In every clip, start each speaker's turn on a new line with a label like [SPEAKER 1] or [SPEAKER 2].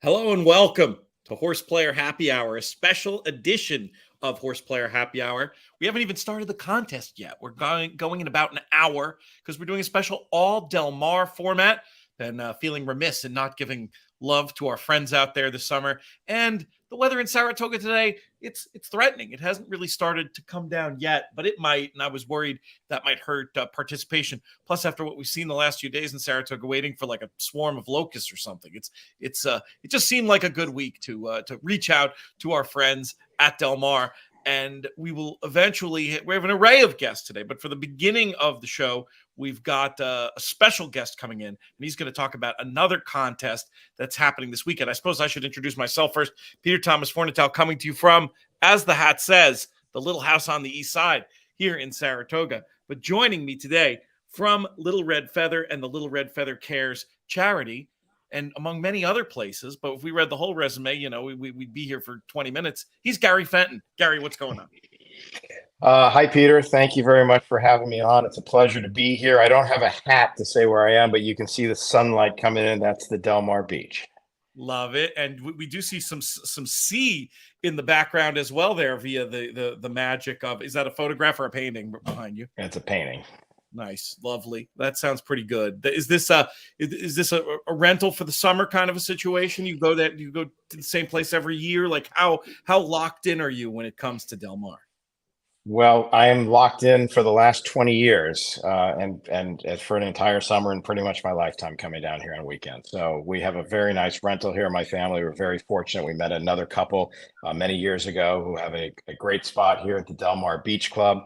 [SPEAKER 1] Hello and welcome to Horseplayer Happy Hour, a special edition of Horseplayer Happy Hour. We haven't even started the contest yet. We're going in about an hour because we're doing a special all Del Mar format. And feeling remiss in not giving love to our friends out there this summer. And the weather in Saratoga today, it's threatening. It hasn't really started to come down yet, but it might. And I was worried that might hurt participation. Plus, after what we've seen the last few days in Saratoga, waiting for like a swarm of locusts or something, it just seemed like a good week to reach out to our friends at Del Mar. And we will eventually, we have an array of guests today, but for the beginning of the show, we've got a special guest coming in, and he's going to talk about another contest that's happening this weekend. I suppose I should introduce myself first. Peter Thomas Fornatel, coming to you from, as the hat says, the Little House on the East Side here in Saratoga. But joining me today from Little Red Feather and the Little Red Feather Cares charity, and among many other places, but if we read the whole resume, we'd be here for 20 minutes. He's Gary Fenton. Gary, what's going on?
[SPEAKER 2] Hi, Peter. Thank you very much for having me on. It's a pleasure to be here. I don't have a hat to say where I am, but you can see the sunlight coming in. That's the Del Mar Beach.
[SPEAKER 1] Love it. And we do see some sea in the background as well there via the magic of, is that a photograph or a painting behind you?
[SPEAKER 2] It's a painting.
[SPEAKER 1] Nice. Lovely. That sounds pretty good. Is this a rental for the summer kind of a situation? You go to the same place every year? Like how locked in are you when it comes to Del Mar?
[SPEAKER 2] Well, I am locked in for the last 20 years and for an entire summer and pretty much my lifetime coming down here on weekends. So we have a very nice rental here in my family. We're very fortunate. We met another couple many years ago who have a great spot here at the Del Mar Beach Club.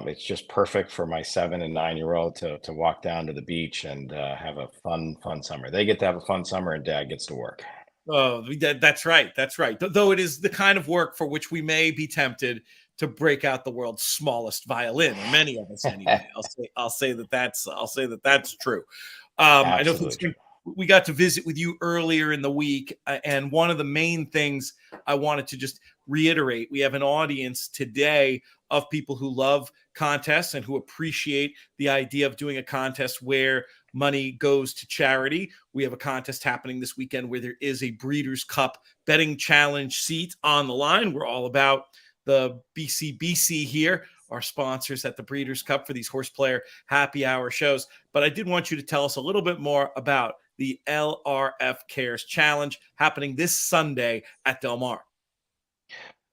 [SPEAKER 2] It's just perfect for my 7 and 9-year-old to walk down to the beach and have a fun summer. They get to have a fun summer and Dad gets to work.
[SPEAKER 1] Oh, that's right. That's right. Though it is the kind of work for which we may be tempted to break out the world's smallest violin, or many of us anyway. I'll say that's true. I know we got to visit with you earlier in the week, and one of the main things I wanted to just reiterate, we have an audience today of people who love contests and who appreciate the idea of doing a contest where money goes to charity. We have a contest happening this weekend where there is a Breeders' Cup betting challenge seat on the line. We're all about the BCBC here, our sponsors at the Breeders' Cup for these Horseplayer Happy Hour shows. But I did want you to tell us a little bit more about the LRF Cares Challenge happening this Sunday at Del Mar.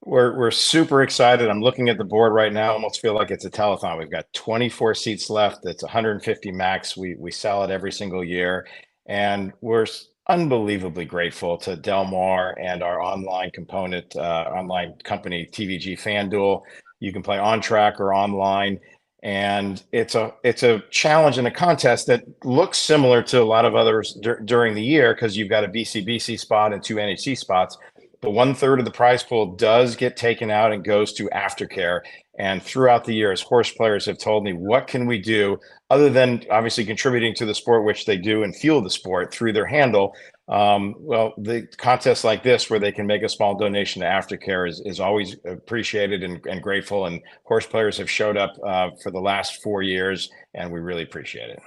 [SPEAKER 2] We're super excited. I'm looking at the board right now. I almost feel like it's a telethon. We've got 24 seats left. It's 150 max. We sell it every single year. And we're unbelievably grateful to Del Mar and our online component, online company, TVG FanDuel. You can play on track or online. And it's a challenge and a contest that looks similar to a lot of others during the year because you've got a BCBC spot and 2 NHC spots. But 1/3 of the prize pool does get taken out and goes to aftercare. And throughout the years, horse players have told me, what can we do other than obviously contributing to the sport, which they do and fuel the sport through their handle? Well, the contests like this, where they can make a small donation to aftercare is always appreciated and grateful. And horse players have showed up for the last 4 years, and we really appreciate it.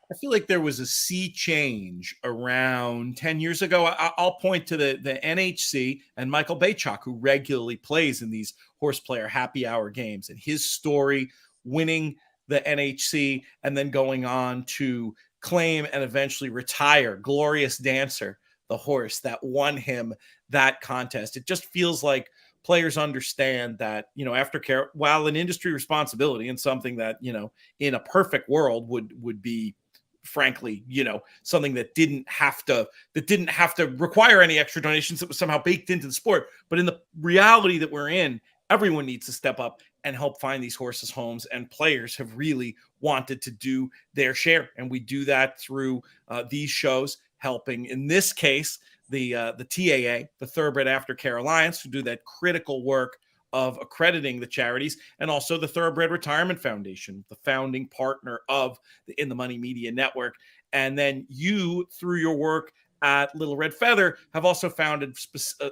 [SPEAKER 1] I feel like there was a sea change around 10 years ago. I'll point to the NHC and Michael Baychuk, who regularly plays in these Horseplayer Happy Hour games, and his story winning the NHC and then going on to claim and eventually retire Glorious Dancer, the horse that won him that contest. It just feels like players understand that, aftercare, while an industry responsibility and something that, in a perfect world would be, frankly, something that didn't have to require any extra donations, that was somehow baked into the sport. But in the reality that we're in, everyone needs to step up and help find these horses homes, and players have really wanted to do their share. And we do that through these shows, helping, in this case, the TAA, the Thoroughbred Aftercare Alliance, who do that critical work of accrediting the charities, and also the Thoroughbred Retirement Foundation, the founding partner of the In the Money Media Network. And then you, through your work at Little Red Feather, have also founded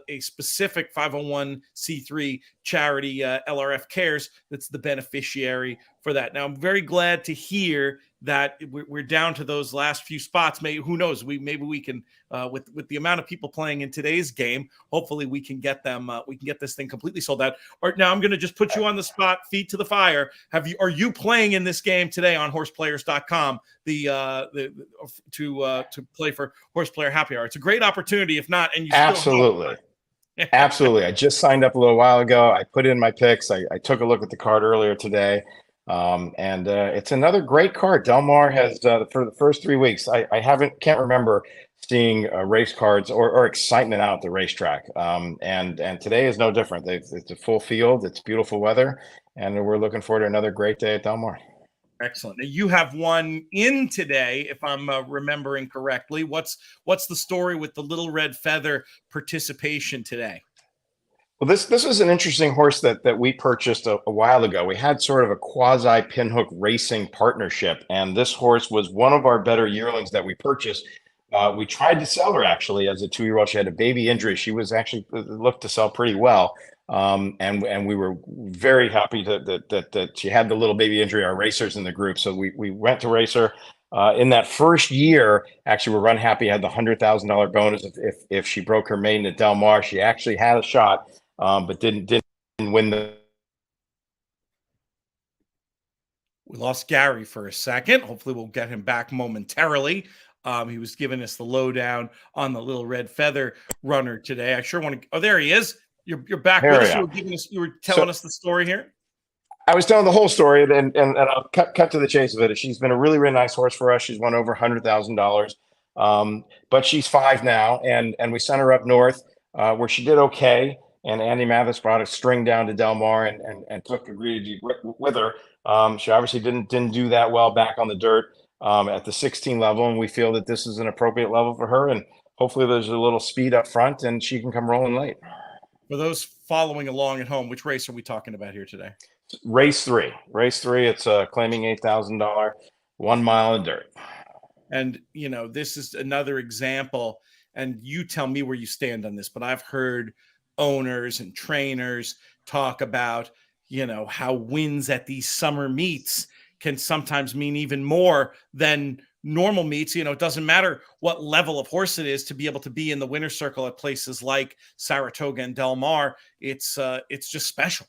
[SPEAKER 1] a specific 501c3 charity, LRF Cares, that's the beneficiary for that. Now, I'm very glad to hear that we're down to those last few spots. Maybe, who knows? Maybe we can, with the amount of people playing in today's game, hopefully we can get them. We can get this thing completely sold out. Or now I'm going to just put you on the spot, feet to the fire. Are you playing in this game today on Horseplayers.com? To play for Horseplayer Happy Hour. It's a great opportunity. If not, and you
[SPEAKER 2] absolutely. Absolutely. I just signed up a little while ago. I put in my picks. I took a look at the card earlier today. And it's another great card. Del Mar has for the first 3 weeks. I can't remember seeing race cards or excitement out at the racetrack. And today is no different. It's a full field. It's beautiful weather, and we're looking forward to another great day at Del Mar.
[SPEAKER 1] Excellent. Now, you have one in today, if I'm remembering correctly. What's the story with the Little Red Feather participation today?
[SPEAKER 2] Well, this was an interesting horse that we purchased a while ago. We had sort of a quasi pinhook racing partnership, and this horse was one of our better yearlings that we purchased. We tried to sell her actually as a 2-year-old. She had a baby injury. She was actually looked to sell pretty well, and we were very happy that she had the little baby injury. Our racers in the group, so we went to race her. In that first year, actually, we're Run Happy had the $100,000 bonus if she broke her maiden at Del Mar. She actually had a shot. But didn't win the.
[SPEAKER 1] We lost Gary for a second. Hopefully, we'll get him back momentarily. He was giving us the lowdown on the Little Red Feather runner today. I sure want to. Oh, there he is. You're back with us. You were telling us the story here.
[SPEAKER 2] I was telling the whole story, and I'll cut to the chase of it. She's been a really, really nice horse for us. She's won over $100,000, but she's 5 now, and we sent her up north where she did okay. And Andy Mathis brought a string down to Del Mar and took a greedy with her. She obviously didn't do that well back on the dirt at the 16 level, and we feel that this is an appropriate level for her. And hopefully there's a little speed up front, and she can come rolling late.
[SPEAKER 1] For those following along at home, which race are we talking about here today?
[SPEAKER 2] Race 3. It's claiming $8,000, 1 mile of dirt.
[SPEAKER 1] And, this is another example, and you tell me where you stand on this, but I've heard owners and trainers talk about, how wins at these summer meets can sometimes mean even more than normal meets. It doesn't matter what level of horse it is to be able to be in the winner's circle at places like Saratoga and Del Mar. It's just special.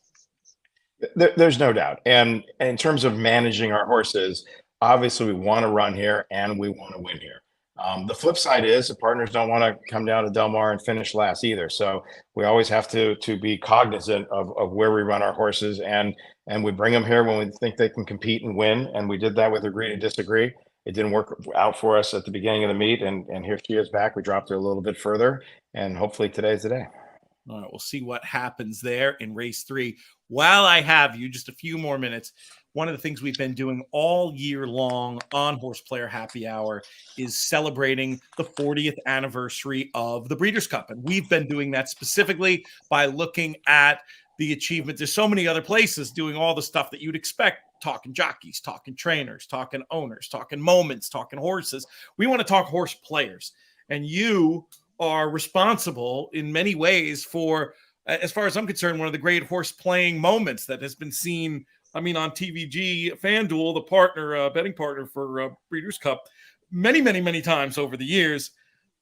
[SPEAKER 2] There's no doubt. And in terms of managing our horses, obviously we want to run here and we want to win here. The flip side is the partners don't want to come down to Del Mar and finish last either. So we always have to be cognizant of where we run our horses, and we bring them here when we think they can compete and win. And we did that with Agree to Disagree. It didn't work out for us at the beginning of the meet, and here she is back. We dropped her a little bit further, and hopefully today's the day.
[SPEAKER 1] All right, we'll see what happens there in race 3. While I have you, just a few more minutes. One of the things we've been doing all year long on Horseplayer Happy Hour is celebrating the 40th anniversary of the Breeders' Cup. And we've been doing that specifically by looking at the achievement. There's so many other places doing all the stuff that you'd expect, talking jockeys, talking trainers, talking owners, talking moments, talking horses. We want to talk horse players. And you are responsible in many ways for, as far as I'm concerned, one of the great horse playing moments that has been seen on TVG, FanDuel, the betting partner for Breeders' Cup, many, many, many times over the years.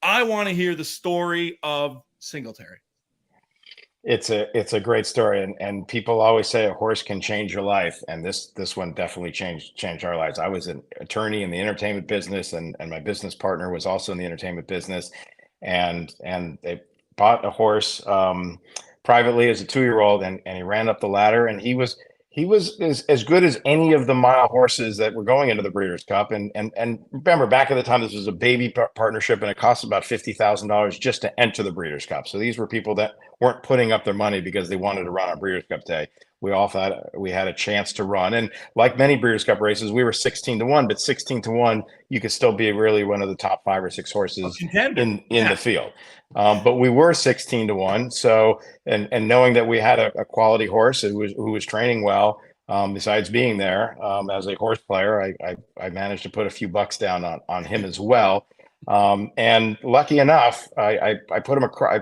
[SPEAKER 1] I want to hear the story of Singletary.
[SPEAKER 2] It's a great story, and people always say a horse can change your life, and this one definitely changed our lives. I was an attorney in the entertainment business, and my business partner was also in the entertainment business, and they bought a horse privately as a 2-year-old, and he ran up the ladder, and he was as good as any of the mile horses that were going into the Breeders' Cup. And remember, back at the time, this was a baby partnership, and it cost about $50,000 just to enter the Breeders' Cup. So these were people that weren't putting up their money because they wanted to run on Breeders' Cup Day. We all thought we had a chance to run. And like many Breeders' Cup races, we were 16-1, but 16-1, you could still be really one of the top 5 or 6 horses in the field. But we were 16-1. So, and knowing that we had a quality horse who was training well, besides being there as a horse player, I managed to put a few bucks down on him as well. And lucky enough, I put him across.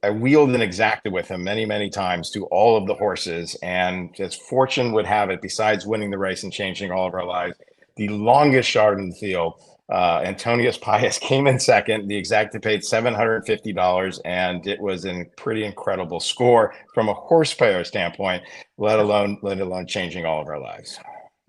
[SPEAKER 2] I wheeled and exacted with him many times to all of the horses, and as fortune would have it, besides winning the race and changing all of our lives, the longest shot in the field, Antonius Pius came in second. The exacted paid $750, and it was a pretty incredible score from a horse player standpoint, let alone changing all of our lives.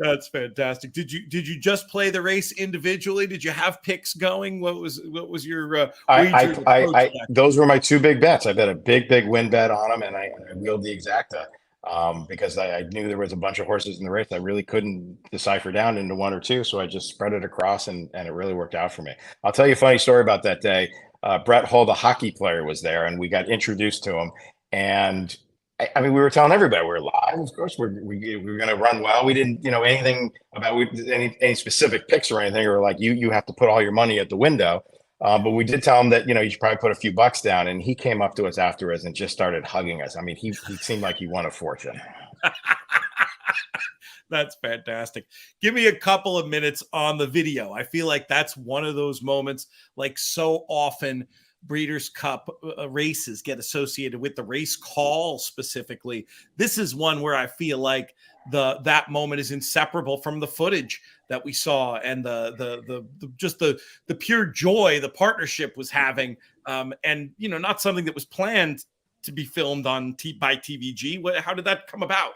[SPEAKER 1] That's fantastic. Did you just play the race individually? Did you have picks going? What was your wager?
[SPEAKER 2] Those were my two big bets. I bet a big win bet on them, and I wheeled the exacta because I knew there was a bunch of horses in the race. I really couldn't decipher down into one or two, so I just spread it across, and it really worked out for me. I'll tell you a funny story about that day. Brett Hull, the hockey player, was there, and we got introduced to him, and I mean, we were telling everybody we're live. Of course, we're going to run well. We didn't, anything about any specific picks or anything. Or like you have to put all your money at the window. But we did tell him that you should probably put a few bucks down. And he came up to us afterwards and just started hugging us. I mean, he seemed like he won a fortune.
[SPEAKER 1] That's fantastic. Give me a couple of minutes on the video. I feel like that's one of those moments, like so often Breeders' Cup races get associated with the race call specifically. This is one where I feel like that moment is inseparable from the footage that we saw and the pure joy the partnership was having, and not something that was planned to be filmed by TVG. How did that come about?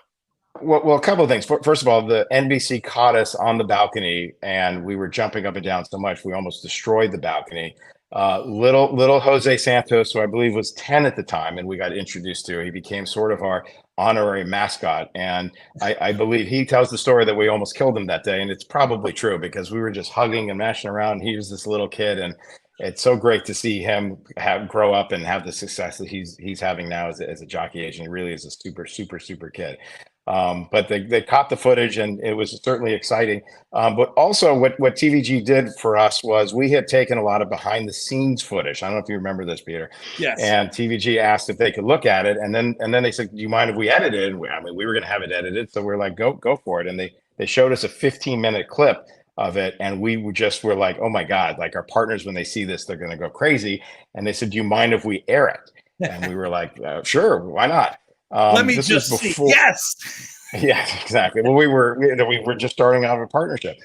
[SPEAKER 2] Well, a couple of things. First of all, the NBC caught us on the balcony, and we were jumping up and down so much we almost destroyed the balcony. Little Jose Santos, who I believe was 10 at the time, and we got introduced to. He became sort of our honorary mascot, and I believe he tells the story that we almost killed him that day, and it's probably true because we were just hugging and mashing around. He was this little kid, and it's so great to see him grow up and have the success that he's having now as a jockey agent. He really is a super kid. But they caught the footage, and it was certainly exciting. But also what TVG did for us was we had taken a lot of behind the scenes footage. I don't know if you remember this, Peter.
[SPEAKER 1] Yes.
[SPEAKER 2] And TVG asked if they could look at it. And then they said, do you mind if we edit it? And I mean, we were going to have it edited. So we're like, go for it. And they showed us a 15-minute clip of it. And we were like, oh my God, like our partners, when they see this, they're going to go crazy. And they said, do you mind if we air it? And we were like, sure, why not?
[SPEAKER 1] Let me just see. Yes.
[SPEAKER 2] Yeah, exactly. Well, we were just starting out a partnership.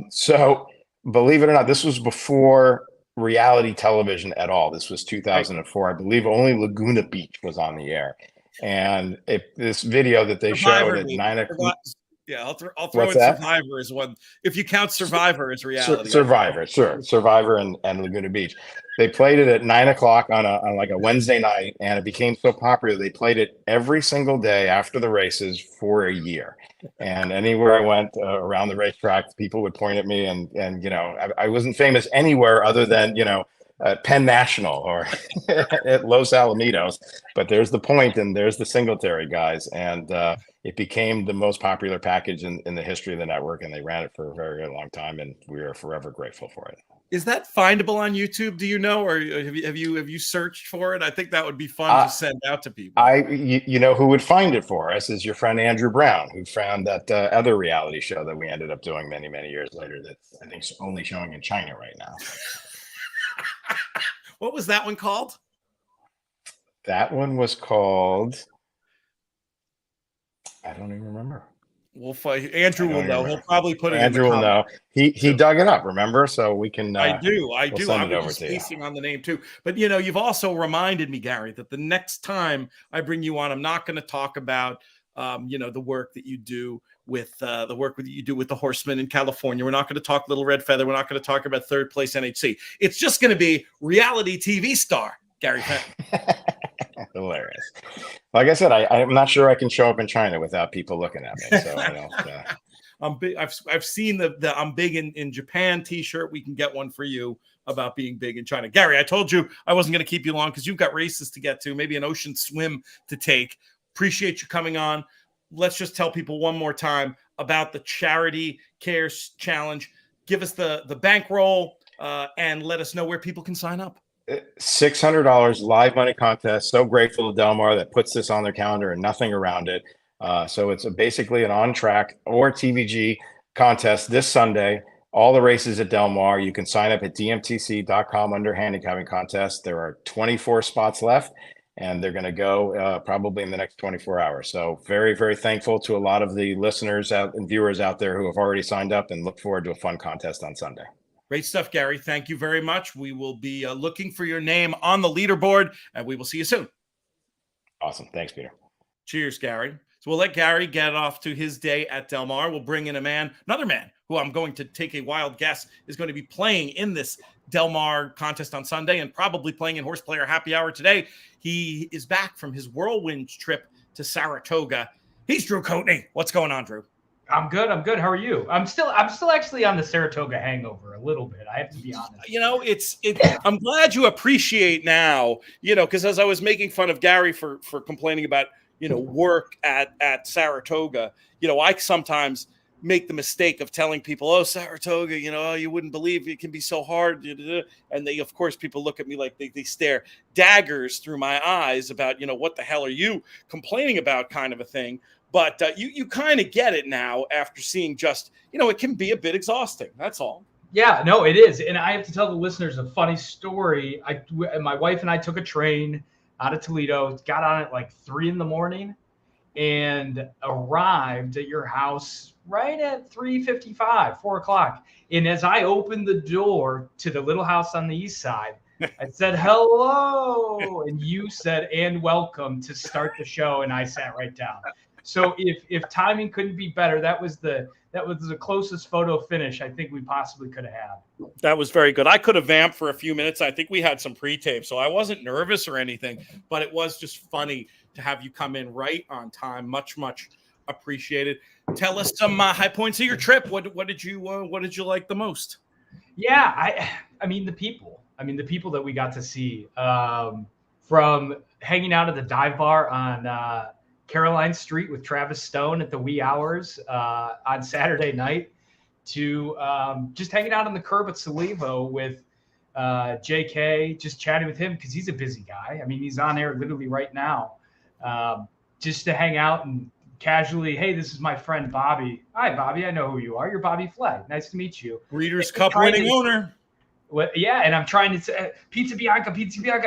[SPEAKER 2] So believe it or not, this was before reality television at all. This was 2004. I believe only Laguna Beach was on the air. And this video that they showed at 9 o'clock.
[SPEAKER 1] Yeah, I'll throw in Survivor as one. If you count Survivor as reality.
[SPEAKER 2] Survivor, sure. Survivor and Laguna Beach. They played it at 9 o'clock on like a Wednesday night, and it became so popular they played it every single day after the races for a year. And anywhere I went around the racetrack, people would point at me, and I wasn't famous anywhere other than Penn National or at Los Alamitos. But there's the Point and there's the Singletary guys, and it became the most popular package in the history of the network, and they ran it for a very, very long time, and we are forever grateful for it.
[SPEAKER 1] Is that findable on YouTube? Do you know, or have you searched for it? I think that would be fun to send out to people.
[SPEAKER 2] Who would find it for us is your friend Andrew Brown, who found that other reality show that we ended up doing many years later. That's I think only showing in China right now.
[SPEAKER 1] What was that one called?
[SPEAKER 2] That one was called. I don't even remember.
[SPEAKER 1] We'll fight. Andrew will know. He'll probably put it.
[SPEAKER 2] Andrew will know. He dug it up. Remember, so we can.
[SPEAKER 1] I do. I was spacing on the name too. But you've also reminded me, Gary, that the next time I bring you on, I'm not going to talk about the work that you do with the horsemen in California. We're not going to talk Little Red Feather. We're not going to talk about third place NHC. It's just going to be reality TV star Gary Fenton.
[SPEAKER 2] Hilarious. Like I said, I'm not sure I can show up in China without people looking at me. So I don't.
[SPEAKER 1] I'm big. I've seen the I'm big in Japan T-shirt. We can get one for you about being big in China. Gary, I told you I wasn't going to keep you long because you've got races to get to, maybe an ocean swim to take. Appreciate you coming on. Let's just tell people one more time about the Charity Cares Challenge. Give us the bankroll and let us know where people can sign up.
[SPEAKER 2] $600 live money contest. So grateful to Del Mar that puts this on their calendar and nothing around it. So it's basically an on track or TVG contest this Sunday. all the races at Del Mar. You can sign up at dmtc.com under handicapping contest. There are 24 spots left, and they're going to go probably in the next 24 hours. So very, very thankful to a lot of the listeners out and viewers out there who have already signed up, and look forward to a fun contest on Sunday.
[SPEAKER 1] Great stuff, Gary. Thank you very much. We will be looking for your name on the leaderboard, and we will see you soon.
[SPEAKER 2] Awesome. Thanks, Peter.
[SPEAKER 1] Cheers, Gary. So we'll let Gary get off to his day at Del Mar. We'll bring in another man who I'm going to take a wild guess is going to be playing in this Del Mar contest on Sunday and probably playing in Horseplayer Happy Hour today. He is back from his whirlwind trip to Saratoga. He's Drew Coatney. What's going on, Drew?
[SPEAKER 3] I'm good. How are you? I'm still actually on the Saratoga hangover a little bit. I have to be honest.
[SPEAKER 1] I'm glad you appreciate now, because as I was making fun of Gary for complaining about, work at Saratoga, I sometimes make the mistake of telling people, oh, Saratoga, you wouldn't believe it can be so hard. And they, of course, people look at me like they stare daggers through my eyes about, what the hell are you complaining about kind of a thing. But you kind of get it now after seeing just, it can be a bit exhausting. That's all.
[SPEAKER 3] Yeah, no, it is. And I have to tell the listeners a funny story. My wife and I took a train out of Toledo, got on at like 3 a.m. and arrived at your house right at 3:55, 4 o'clock. And as I opened the door to the little house on the east side, I said, hello. And you said, and welcome to start the show. And I sat right down. So if timing couldn't be better, that was the closest photo finish I think we possibly could have had.
[SPEAKER 1] That was very good. I could have vamped for a few minutes. I think we had some pre-tape, so I wasn't nervous or anything, but it was just funny to have you come in right on time. Much, much appreciated. Tell us some high points of your trip. What did you like the most?
[SPEAKER 3] Yeah, I mean the people that we got to see, from hanging out at the dive bar on Caroline Street with Travis Stone at the wee hours on Saturday night, to just hanging out on the curb at Salivo with JK, just chatting with him because he's a busy guy. I mean, he's on air literally right now. Just to hang out and casually, hey, this is my friend Bobby. Hi, Bobby. I know who you are. You're Bobby Flay. Nice to meet you.
[SPEAKER 1] Breeders' Cup winning owner.
[SPEAKER 3] Yeah, and I'm trying to say, Pizza Bianca.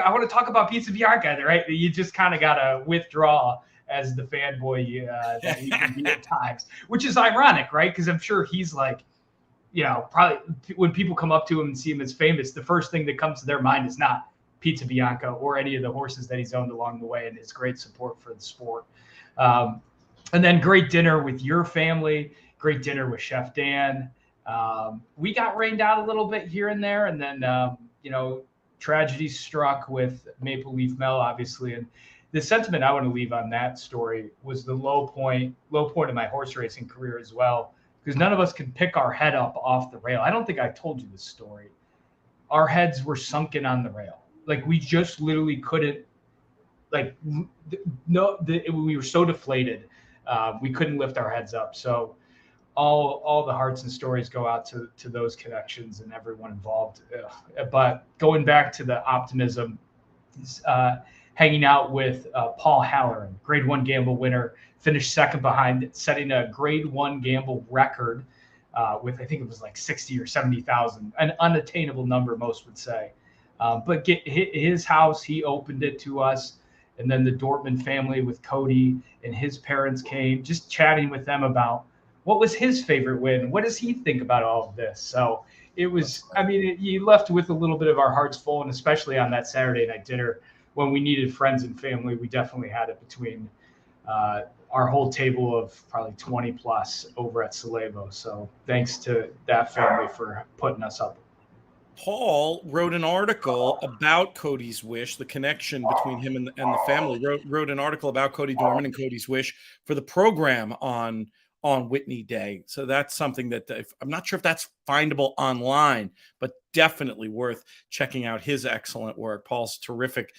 [SPEAKER 3] I want to talk about Pizza Bianca, right? You just kind of got to withdraw as the fanboy that he can be at times, which is ironic, right? Because I'm sure he's like, probably when people come up to him and see him as famous, the first thing that comes to their mind is not Pizza Bianca or any of the horses that he's owned along the way and his great support for the sport. And then great dinner with your family, great dinner with Chef Dan. We got rained out a little bit here and there, and then, tragedy struck with Maple Leaf Mel, obviously. And the sentiment I want to leave on that story was the low point of my horse racing career as well, because none of us can pick our head up off the rail. I don't think I told you this story. Our heads were sunken on the rail. Like we just literally couldn't, we were so deflated. We couldn't lift our heads up. So all the hearts and stories go out to those connections and everyone involved. But going back to the optimism, hanging out with Paul Halloran, Grade 1 Gamble winner, finished second behind, setting a Grade 1 Gamble record with, I think it was like 60 or 70,000, an unattainable number, most would say. But his house, he opened it to us. And then the Dortmund family with Cody and his parents came, just chatting with them about what was his favorite win. What does he think about all of this? So it was, you left with a little bit of our hearts full, and especially on that Saturday night dinner when we needed friends and family, we definitely had it between our whole table of probably 20 plus over at Salevo. So thanks to that family for putting us up.
[SPEAKER 1] Paul wrote an article about Cody's Wish, the connection between him and the family. Wrote an article about Cody Dorman and Cody's Wish for the program on Whitney Day. So that's something that I'm not sure if that's findable online, but definitely worth checking out his excellent work. Paul's terrific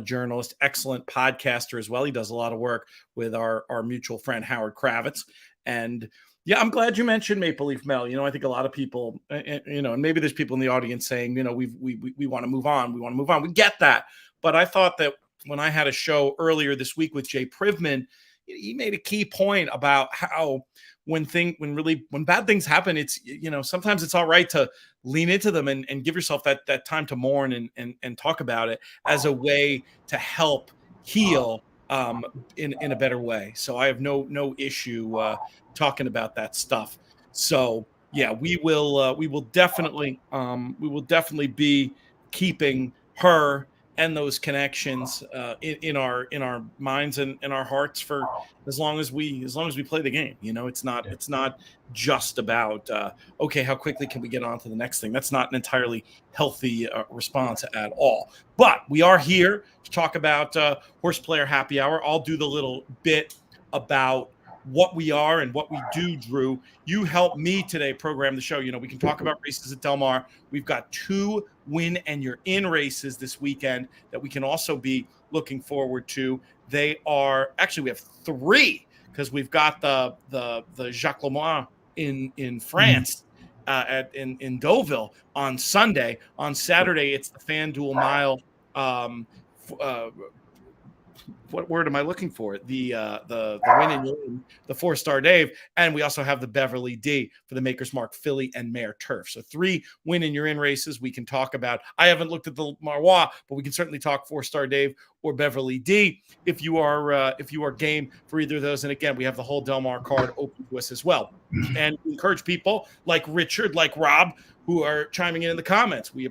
[SPEAKER 1] journalist, excellent podcaster as well. He does a lot of work with our mutual friend Howard Kravitz. And yeah, I'm glad you mentioned Maple Leaf Mel. I think a lot of people, and maybe there's people in the audience saying, we want to move on. We want to move on. We get that. But I thought that when I had a show earlier this week with Jay Privman, he made a key point about how when bad things happen, it's, sometimes it's all right to lean into them and give yourself that time to mourn and talk about it as a way to help heal in a better way. So I have no issue talking about that stuff. So yeah, we will definitely be keeping her and those connections in our minds and in our hearts for as long as we play the game. It's not just about okay, how quickly can we get on to the next thing? That's not an entirely healthy response at all. But we are here to talk about Horseplayer Happy Hour. I'll do the little bit about what we are and what we do. Drew, you helped me today program the show. We can talk about races at Del Mar. We've got 2 win and you're in races this weekend that we can also be looking forward to. They are actually, we have 3 because we've got the Jacques Lemoine in France in Deauville on Sunday. On Saturday, it's the FanDuel Mile. What word am I looking for? The win in the Fourstardave, and we also have the Beverly D for the Maker's Mark Filly and Mare Turf. So 3 win and you're in races we can talk about. I haven't looked at the Marois, but we can certainly talk Fourstardave or Beverly D if you are game for either of those. And again, we have the whole Del Mar card open to us as well. And we encourage people like Richard, like Rob, who are chiming in the comments. We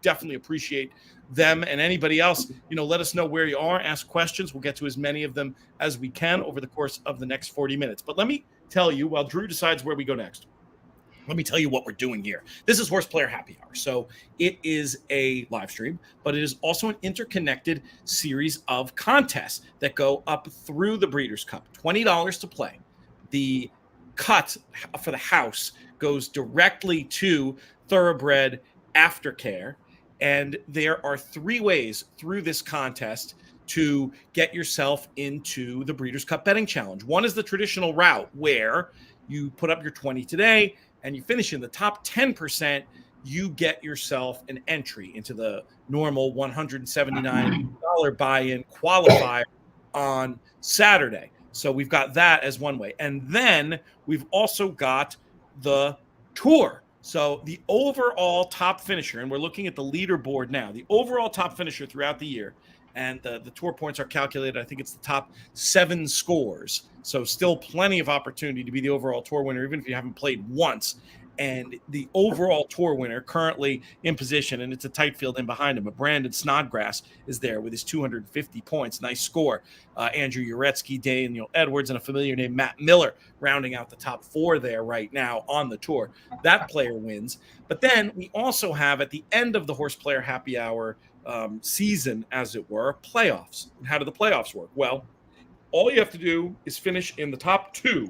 [SPEAKER 1] definitely appreciate them and anybody else. Let us know where you are, ask questions. We'll get to as many of them as we can over the course of the next 40 minutes. But let me tell you, while Drew decides where we go next, let me tell you what we're doing here. This is Horseplayer Happy Hour. So it is a live stream, but it is also an interconnected series of contests that go up through the Breeders' Cup. $20 to play. The cut for the house goes directly to Thoroughbred Aftercare. And there are 3 ways through this contest to get yourself into the Breeders' Cup Betting Challenge. One is the traditional route where you put up your 20 today and you finish in the top 10%, you get yourself an entry into the normal $179 buy-in qualifier on Saturday. So we've got that as one way. And then we've also got the tour. So the overall top finisher, and we're looking at the leaderboard now, the overall top finisher throughout the year, and the tour points are calculated. I think it's the top 7 scores. So still plenty of opportunity to be the overall tour winner, even if you haven't played once. And the overall tour winner currently in position, and it's a tight field in behind him, but Brandon Snodgrass is there with his 250 points. Nice score. Andrew Uretsky, Daniel Edwards, and a familiar name, Matt Miller, rounding out the top 4 there right now on the tour. That player wins. But then we also have, at the end of the Horseplayer Happy Hour season, as it were, playoffs. And how do the playoffs work? Well, all you have to do is finish in the top 2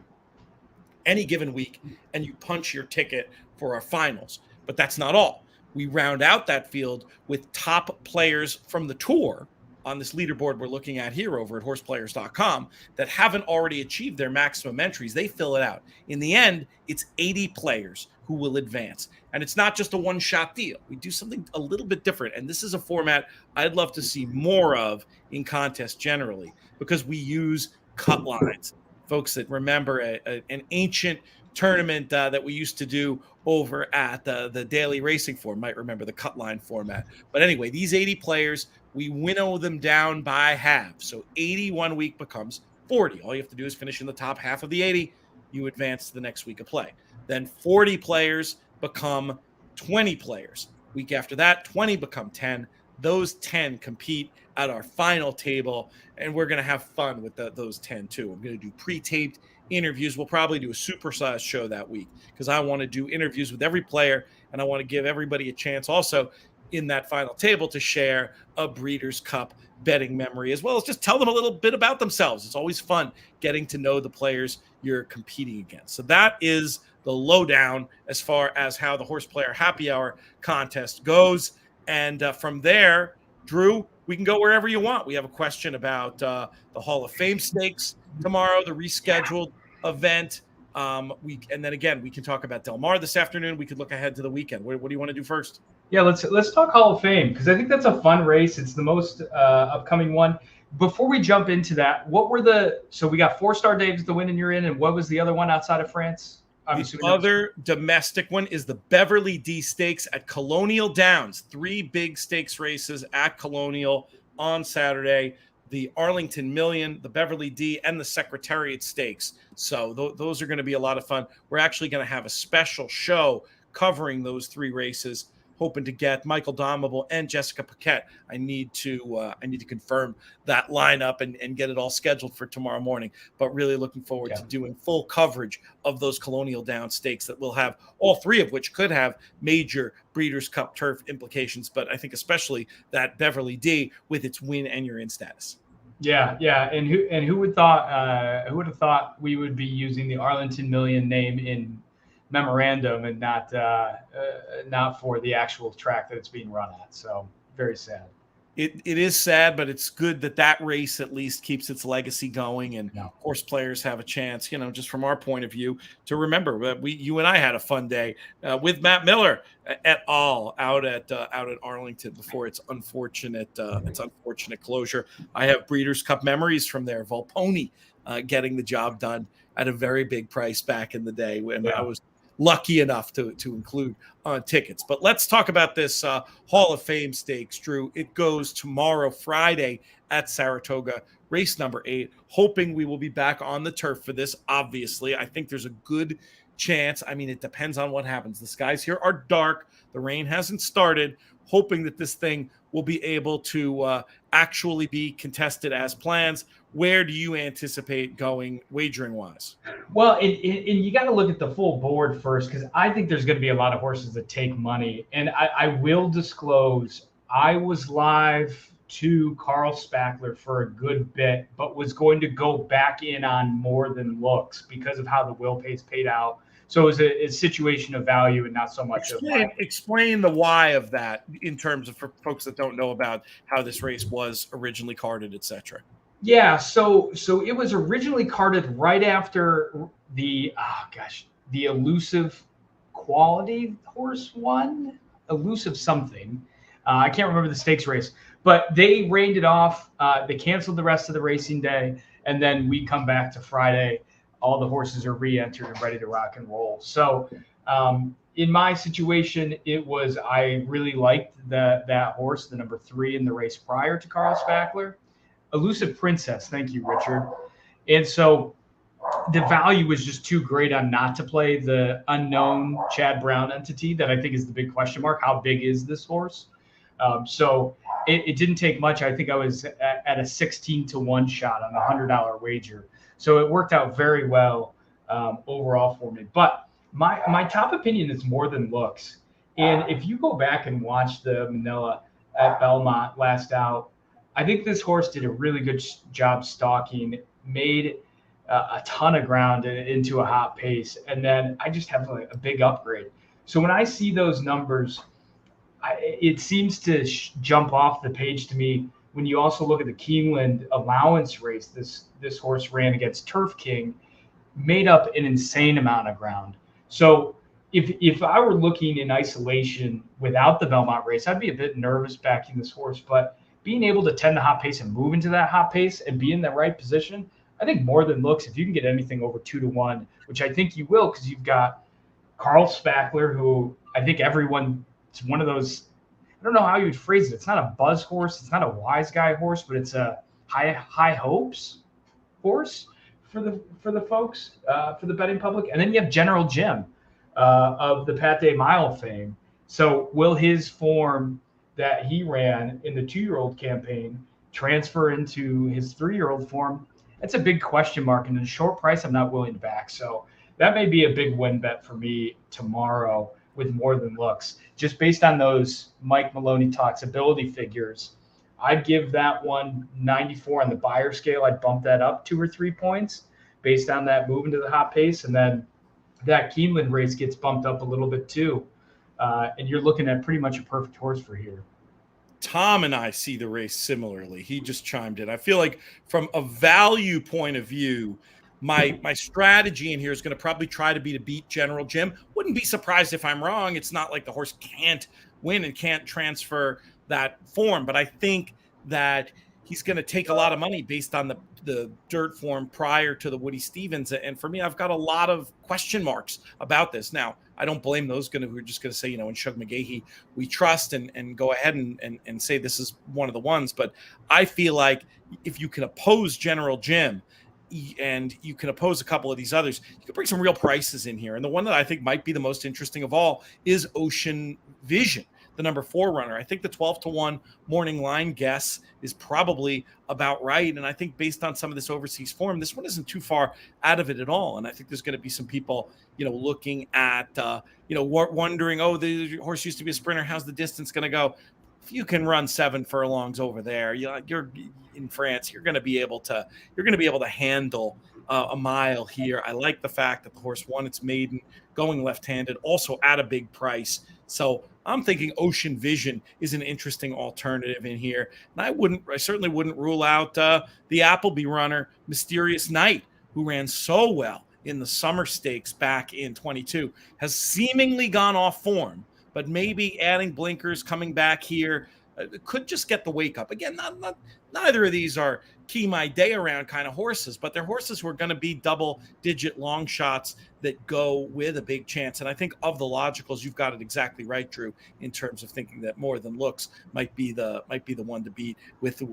[SPEAKER 1] any given week, and you punch your ticket for our finals. But that's not all. We round out that field with top players from the tour on this leaderboard we're looking at here over at horseplayers.com that haven't already achieved their maximum entries. They fill it out. In the end, it's 80 players who will advance. And it's not just a one-shot deal. We do something a little bit different. And this is a format I'd love to see more of in contests generally, because we use cut lines. Folks that remember an ancient tournament that we used to do over at the Daily Racing Forum might remember the cut line format. But anyway, these 80 players, we winnow them down by half. So 80 one week becomes 40. All you have to do is finish in the top half of the 80. You advance to the next week of play. Then 40 players become 20 players. Week after that, 20 become 10. Those 10 compete at our final table, and we're going to have fun with those 10 too. I'm going to do pre-taped interviews. We'll probably do a supersized show that week because I want to do interviews with every player, and I want to give everybody a chance also in that final table to share a Breeders' Cup betting memory, as well as just tell them a little bit about themselves. It's always fun getting to know the players you're competing against. So that is the lowdown as far as how the Horseplayer Happy Hour contest goes. And from there, Drew, we can go wherever you want. We have a question about the Hall of Fame Stakes tomorrow, the rescheduled event. And then again, we can talk about Del Mar this afternoon. We could look ahead to the weekend. What do you want to do first?
[SPEAKER 3] Yeah, let's talk Hall of Fame, because I think that's a fun race. It's the most upcoming one. before we jump into that, what were so we got Fourstardave the win and you're in, and what was the other one outside of France?
[SPEAKER 1] The other domestic one is the Beverly D Stakes at Colonial Downs. 3 big stakes races at Colonial on Saturday. The Arlington Million, the Beverly D, and the Secretariat Stakes. So those are going to be a lot of fun. We're actually going to have a special show covering those 3 races, hoping to get Michael Domable and Jessica Paquette. I need to confirm that lineup and get it all scheduled for tomorrow morning. But really looking forward to doing full coverage of those Colonial Down stakes that will have all 3 of which could have major Breeders' Cup turf implications. But I think especially that Beverly D with its win and you're in status.
[SPEAKER 3] Yeah. And who would have thought we would be using the Arlington Million name in memorandum and not for the actual track that it's being run at. So very sad.
[SPEAKER 1] It is sad, but it's good that race at least keeps its legacy going, and horse players have a chance, just from our point of view, to remember you and I had a fun day with Matt Miller et al. out at Arlington before its unfortunate closure. I have Breeders' Cup memories from there. Volponi getting the job done at a very big price back in the day when I was lucky enough to include tickets. But let's talk about this Hall of Fame stakes, Drew. It goes tomorrow, Friday, at Saratoga, race number 8. Hoping we will be back on the turf for this. Obviously, I think there's a good chance. I mean, it depends on what happens. The skies here are dark. The rain hasn't started. Hoping that this thing will be able to actually be contested as plans. Where do you anticipate going wagering-wise?
[SPEAKER 3] Well, and you got to look at the full board first, because I think there's going to be a lot of horses that take money. And I will disclose, I was live to Carl Spackler for a good bit, but was going to go back in on More Than Looks because of how the will pays paid out. So it was a situation of value and not so much
[SPEAKER 1] explain the why of that in terms of for folks that don't know about how this race was originally carded, etc.
[SPEAKER 3] Yeah, so it was originally carded right after the Elusive Quality horse won, Elusive something. I can't remember the stakes race, but they rained it off. They canceled the rest of the racing day, and then we come back to Friday. All the horses are re-entered and ready to rock and roll. So in my situation, I really liked that horse, the number 3 in the race prior to Carl Spackler. Elusive Princess. Thank you, Richard. And so the value was just too great on not to play the unknown Chad Brown entity that I think is the big question mark. How big is this horse? So it didn't take much. I think I was at a 16-1 shot on a $100 wager. So it worked out very well overall for me. But my top opinion is More Than Looks. And if you go back and watch the Manila at Belmont last out, I think this horse did a really good job stalking, made a ton of ground into a hot pace, and then I just have a big upgrade. So when I see those numbers, it seems to jump off the page to me. When you also look at the Keeneland allowance race, this horse ran against Turf King, made up an insane amount of ground. So if I were looking in isolation without the Belmont race, I'd be a bit nervous backing this horse, but being able to tend the hot pace and move into that hot pace and be in the right position, I think More Than Looks, if you can get anything over 2-1, which I think you will, because you've got Carl Spackler, who I think it's one of those, I don't know how you would phrase it. It's not a buzz horse. It's not a wise guy horse, but it's a high hopes horse for the folks, for the betting public. And then you have General Jim of the Pat Day Mile fame. So will his form that he ran in the 2-year-old campaign transfer into his 3-year-old form? That's a big question mark. And in a short price, I'm not willing to back. So that may be a big win bet for me tomorrow with More Than Looks. Just based on those Mike Maloney talks ability figures, I'd give that one 94 on the buyer scale. I'd bump that up 2 or 3 points based on that move into the hot pace. And then that Keeneland race gets bumped up a little bit too. And you're looking at pretty much a perfect horse for here.
[SPEAKER 1] Tom and I see the race similarly. He just chimed in. I feel like from a value point of view, my strategy in here is going to probably try to beat General Jim. Wouldn't be surprised if I'm wrong. It's not like the horse can't win and can't transfer that form. But I think that he's going to take a lot of money based on the dirt form prior to the Woody Stevens. And for me, I've got a lot of question marks about this. Now, I don't blame those who are just going to say, in Shug McGahee, we trust and go ahead and say this is one of the ones. But I feel like if you can oppose General Jim and you can oppose a couple of these others, you can bring some real prices in here. And the one that I think might be the most interesting of all is Ocean Vision, the number 4 runner. I think the 12-1 morning line guess is probably about right. And I think based on some of this overseas form, this one isn't too far out of it at all. And I think there's going to be some people, looking at, wondering, oh, the horse used to be a sprinter. How's the distance going to go? If you can run 7 furlongs over there, you're in France, you're going to be able to handle a mile here. I like the fact that the horse won its maiden going left-handed, also at a big price. So I'm thinking Ocean Vision is an interesting alternative in here. And I certainly wouldn't rule out the Appleby runner, Mysterious Night, who ran so well in the summer stakes back in 22, has seemingly gone off form, but maybe adding blinkers, coming back here, could just get the wake up. Again, neither of these are key my day around kind of horses, but they're horses who are going to be double-digit long shots that go with a big chance. And I think of the logicals, you've got it exactly right, Drew, in terms of thinking that More Than Looks might be the one to beat with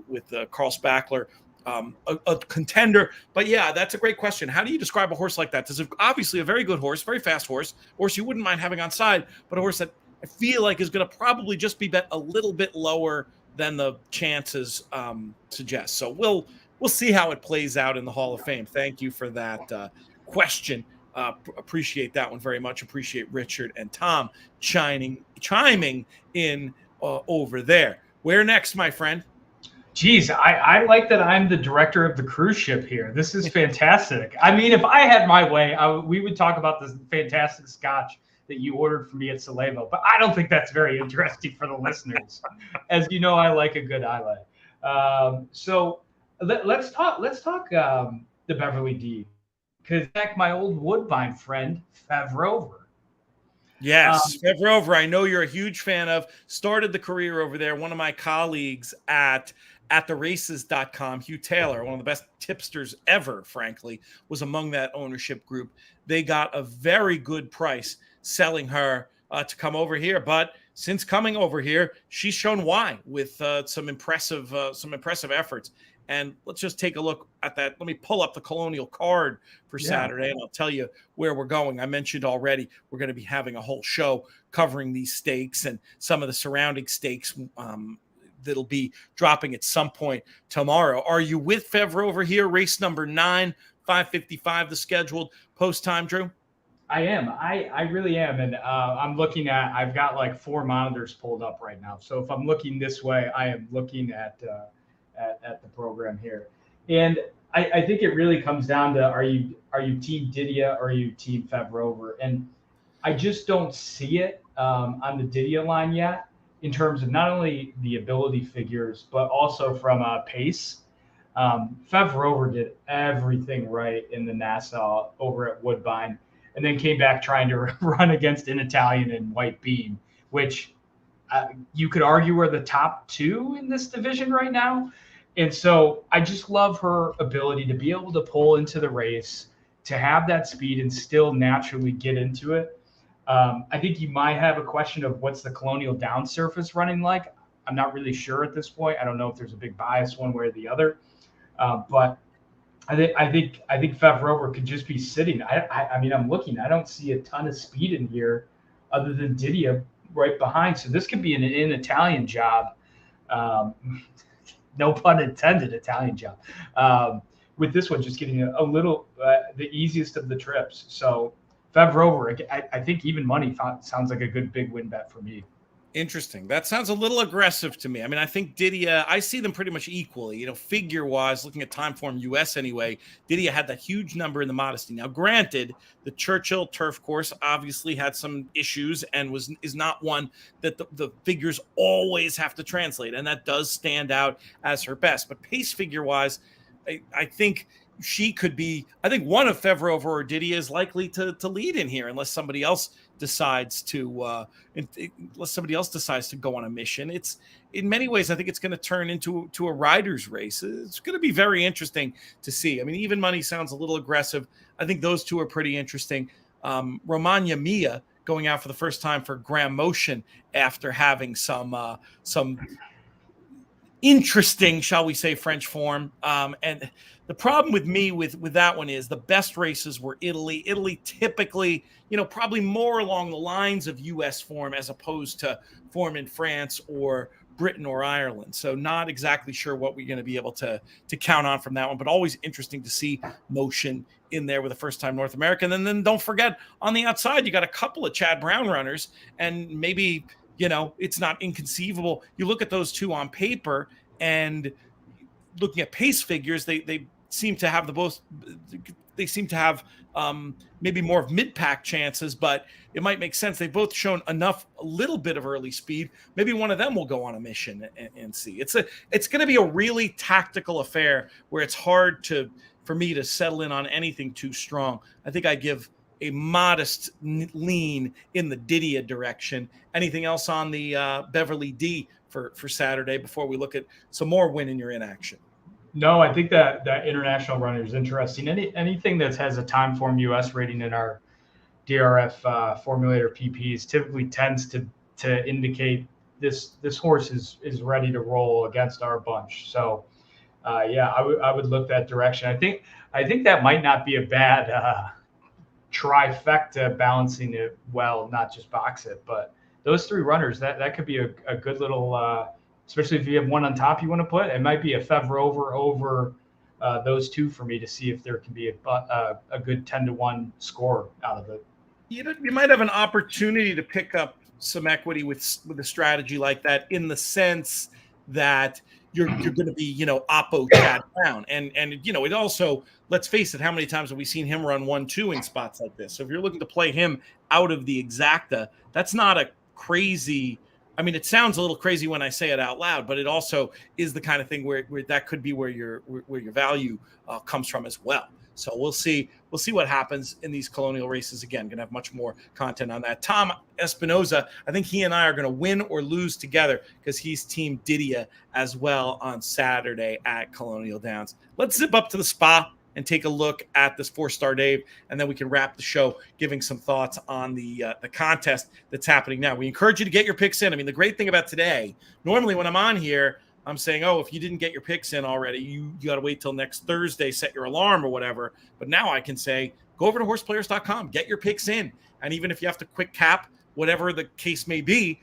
[SPEAKER 1] Carl Spackler. A contender. But yeah, that's a great question. How do you describe a horse like that? This is obviously a very good horse, very fast horse you wouldn't mind having on side, but a horse that I feel like is going to probably just be bet a little bit lower than the chances suggest. So we'll see how it plays out in the Hall of Fame. Thank you for that question. Appreciate that one very much. Appreciate Richard and Tom chiming in over there. Where next, my friend?
[SPEAKER 3] Geez, I like that I'm the director of the cruise ship here. This is fantastic. I mean, if I had my way, we would talk about this fantastic scotch that you ordered for me at Salevo, but I don't think that's very interesting for the listeners. As you know, I like a good highlight. So let's talk the Beverly D, because back my old Woodbine friend Fev Rover.
[SPEAKER 1] Yes, Fev Rover, I know you're a huge fan of. Started the career over there. One of my colleagues at theraces.com, Hugh Taylor, one of the best tipsters ever, frankly, was among that ownership group. They got a very good price selling her to come over here. But since coming over here, she's shown why with some impressive efforts. And let's just take a look at that. Let me pull up the Colonial card for Saturday, and I'll tell you where we're going. I mentioned already we're going to be having a whole show covering these stakes and some of the surrounding stakes that'll be dropping at some point tomorrow. Are you with Fev Rover here? Race number 9, 5:55, the scheduled post time, Drew?
[SPEAKER 3] I am. I really am. And I'm looking at, I've got like 4 monitors pulled up right now. So if I'm looking this way, I am looking at the program here. And I think it really comes down to, are you team Didia or are you team Fev Rover? And I just don't see it on the Didia line yet in terms of not only the ability figures, but also from a pace. Fev Rover did everything right in the Nassau over at Woodbine, and then came back trying to run against an Italian and White Beam, which you could argue are the top 2 in this division right now. And so I just love her ability to be able to pull into the race, to have that speed and still naturally get into it. I think you might have a question of what's the Colonial down surface running like. I'm not really sure at this point. I don't know if there's a big bias one way or the other. But I think Fev Rover could just be sitting. I mean, I'm looking. I don't see a ton of speed in here, other than Didia right behind. So this could be an Italian job. No pun intended, Italian job. With this one, just getting a little the easiest of the trips. So Fev Rover, I think even money sounds like a good big win bet for me.
[SPEAKER 1] Interesting. That sounds a little aggressive to me. I mean, I think Didia, I see them pretty much equally, figure-wise, looking at Timeform US anyway. Didia had that huge number in the Modesty. Now, granted, the Churchill turf course obviously had some issues and is not one that the figures always have to translate, and that does stand out as her best. But pace figure-wise, I think she could be, I think one of Fev Rover or Didia is likely to lead in here unless somebody else decides to, unless somebody else decides to go on a mission. It's in many ways, I think it's going to turn into a rider's race. It's going to be very interesting to see. I mean, Even Money sounds a little aggressive. I think those two are pretty interesting. Romagna Mia going out for the first time for Graham Motion after having some interesting, shall we say, French form. And the problem with me with that one is the best races were Italy. Italy typically, probably more along the lines of U.S. form as opposed to form in France or Britain or Ireland. So not exactly sure what we're going to be able to count on from that one, but always interesting to see Motion in there with a first-time North American. And then don't forget, on the outside, you got a couple of Chad Brown runners, and maybe it's not inconceivable. You look at those two on paper, and looking at pace figures, they seem to have maybe more of mid-pack chances, but it might make sense. They've both shown a little bit of early speed. Maybe one of them will go on a mission and see. It's going to be a really tactical affair where it's hard for me to settle in on anything too strong. I think I give a modest lean in the Didia direction. Anything else on the Beverly D for Saturday before we look at some more win and you're in action?
[SPEAKER 3] No, I think that international runner is interesting. Anything that has a time form US rating in our DRF formulator PPs typically tends to indicate this horse is ready to roll against our bunch. So I would look that direction. I think that might not be a bad trifecta, balancing it well, not just box it, but those three runners, that could be a good little, especially if you have one on top you want to put. It might be a Fev Rover over those two for me to see if there can be a good 10-1 score out of it.
[SPEAKER 1] You might have an opportunity to pick up some equity with a strategy like that, in the sense that you're going to be, Oppo Chad Brown. And it also, let's face it, how many times have we seen him run 1-2 in spots like this? So if you're looking to play him out of the exacta, that's not a crazy, it sounds a little crazy when I say it out loud, but it also is the kind of thing where that could be where your value comes from as well. So we'll see what happens in these Colonial races. Again, going to have much more content on that. Tom Espinoza, I think he and I are going to win or lose together because he's Team Didia as well on Saturday at Colonial Downs. Let's zip up to the spa and take a look at this Fourstardave, and then we can wrap the show giving some thoughts on the contest that's happening now. We encourage you to get your picks in. The great thing about today, normally when I'm on here, I'm saying, if you didn't get your picks in already, you got to wait till next Thursday, set your alarm or whatever. But now I can say, go over to horseplayers.com, get your picks in. And even if you have to quick cap, whatever the case may be,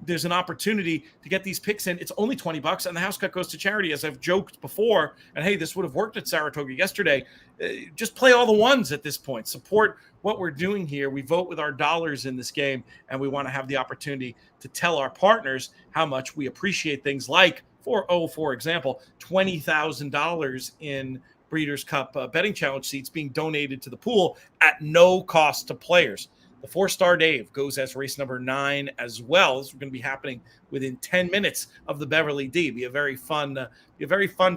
[SPEAKER 1] there's an opportunity to get these picks in. It's only $20, and the house cut goes to charity, as I've joked before. And hey, this would have worked at Saratoga yesterday. Just play all the ones at this point. Support what we're doing here. We vote with our dollars in this game, and we want to have the opportunity to tell our partners how much we appreciate things like, for example, $20,000 in Breeders' Cup betting challenge seats being donated to the pool at no cost to players. The Fourstardave goes as race number 9 as well. This is going to be happening within 10 minutes of the Beverly D. Be a very fun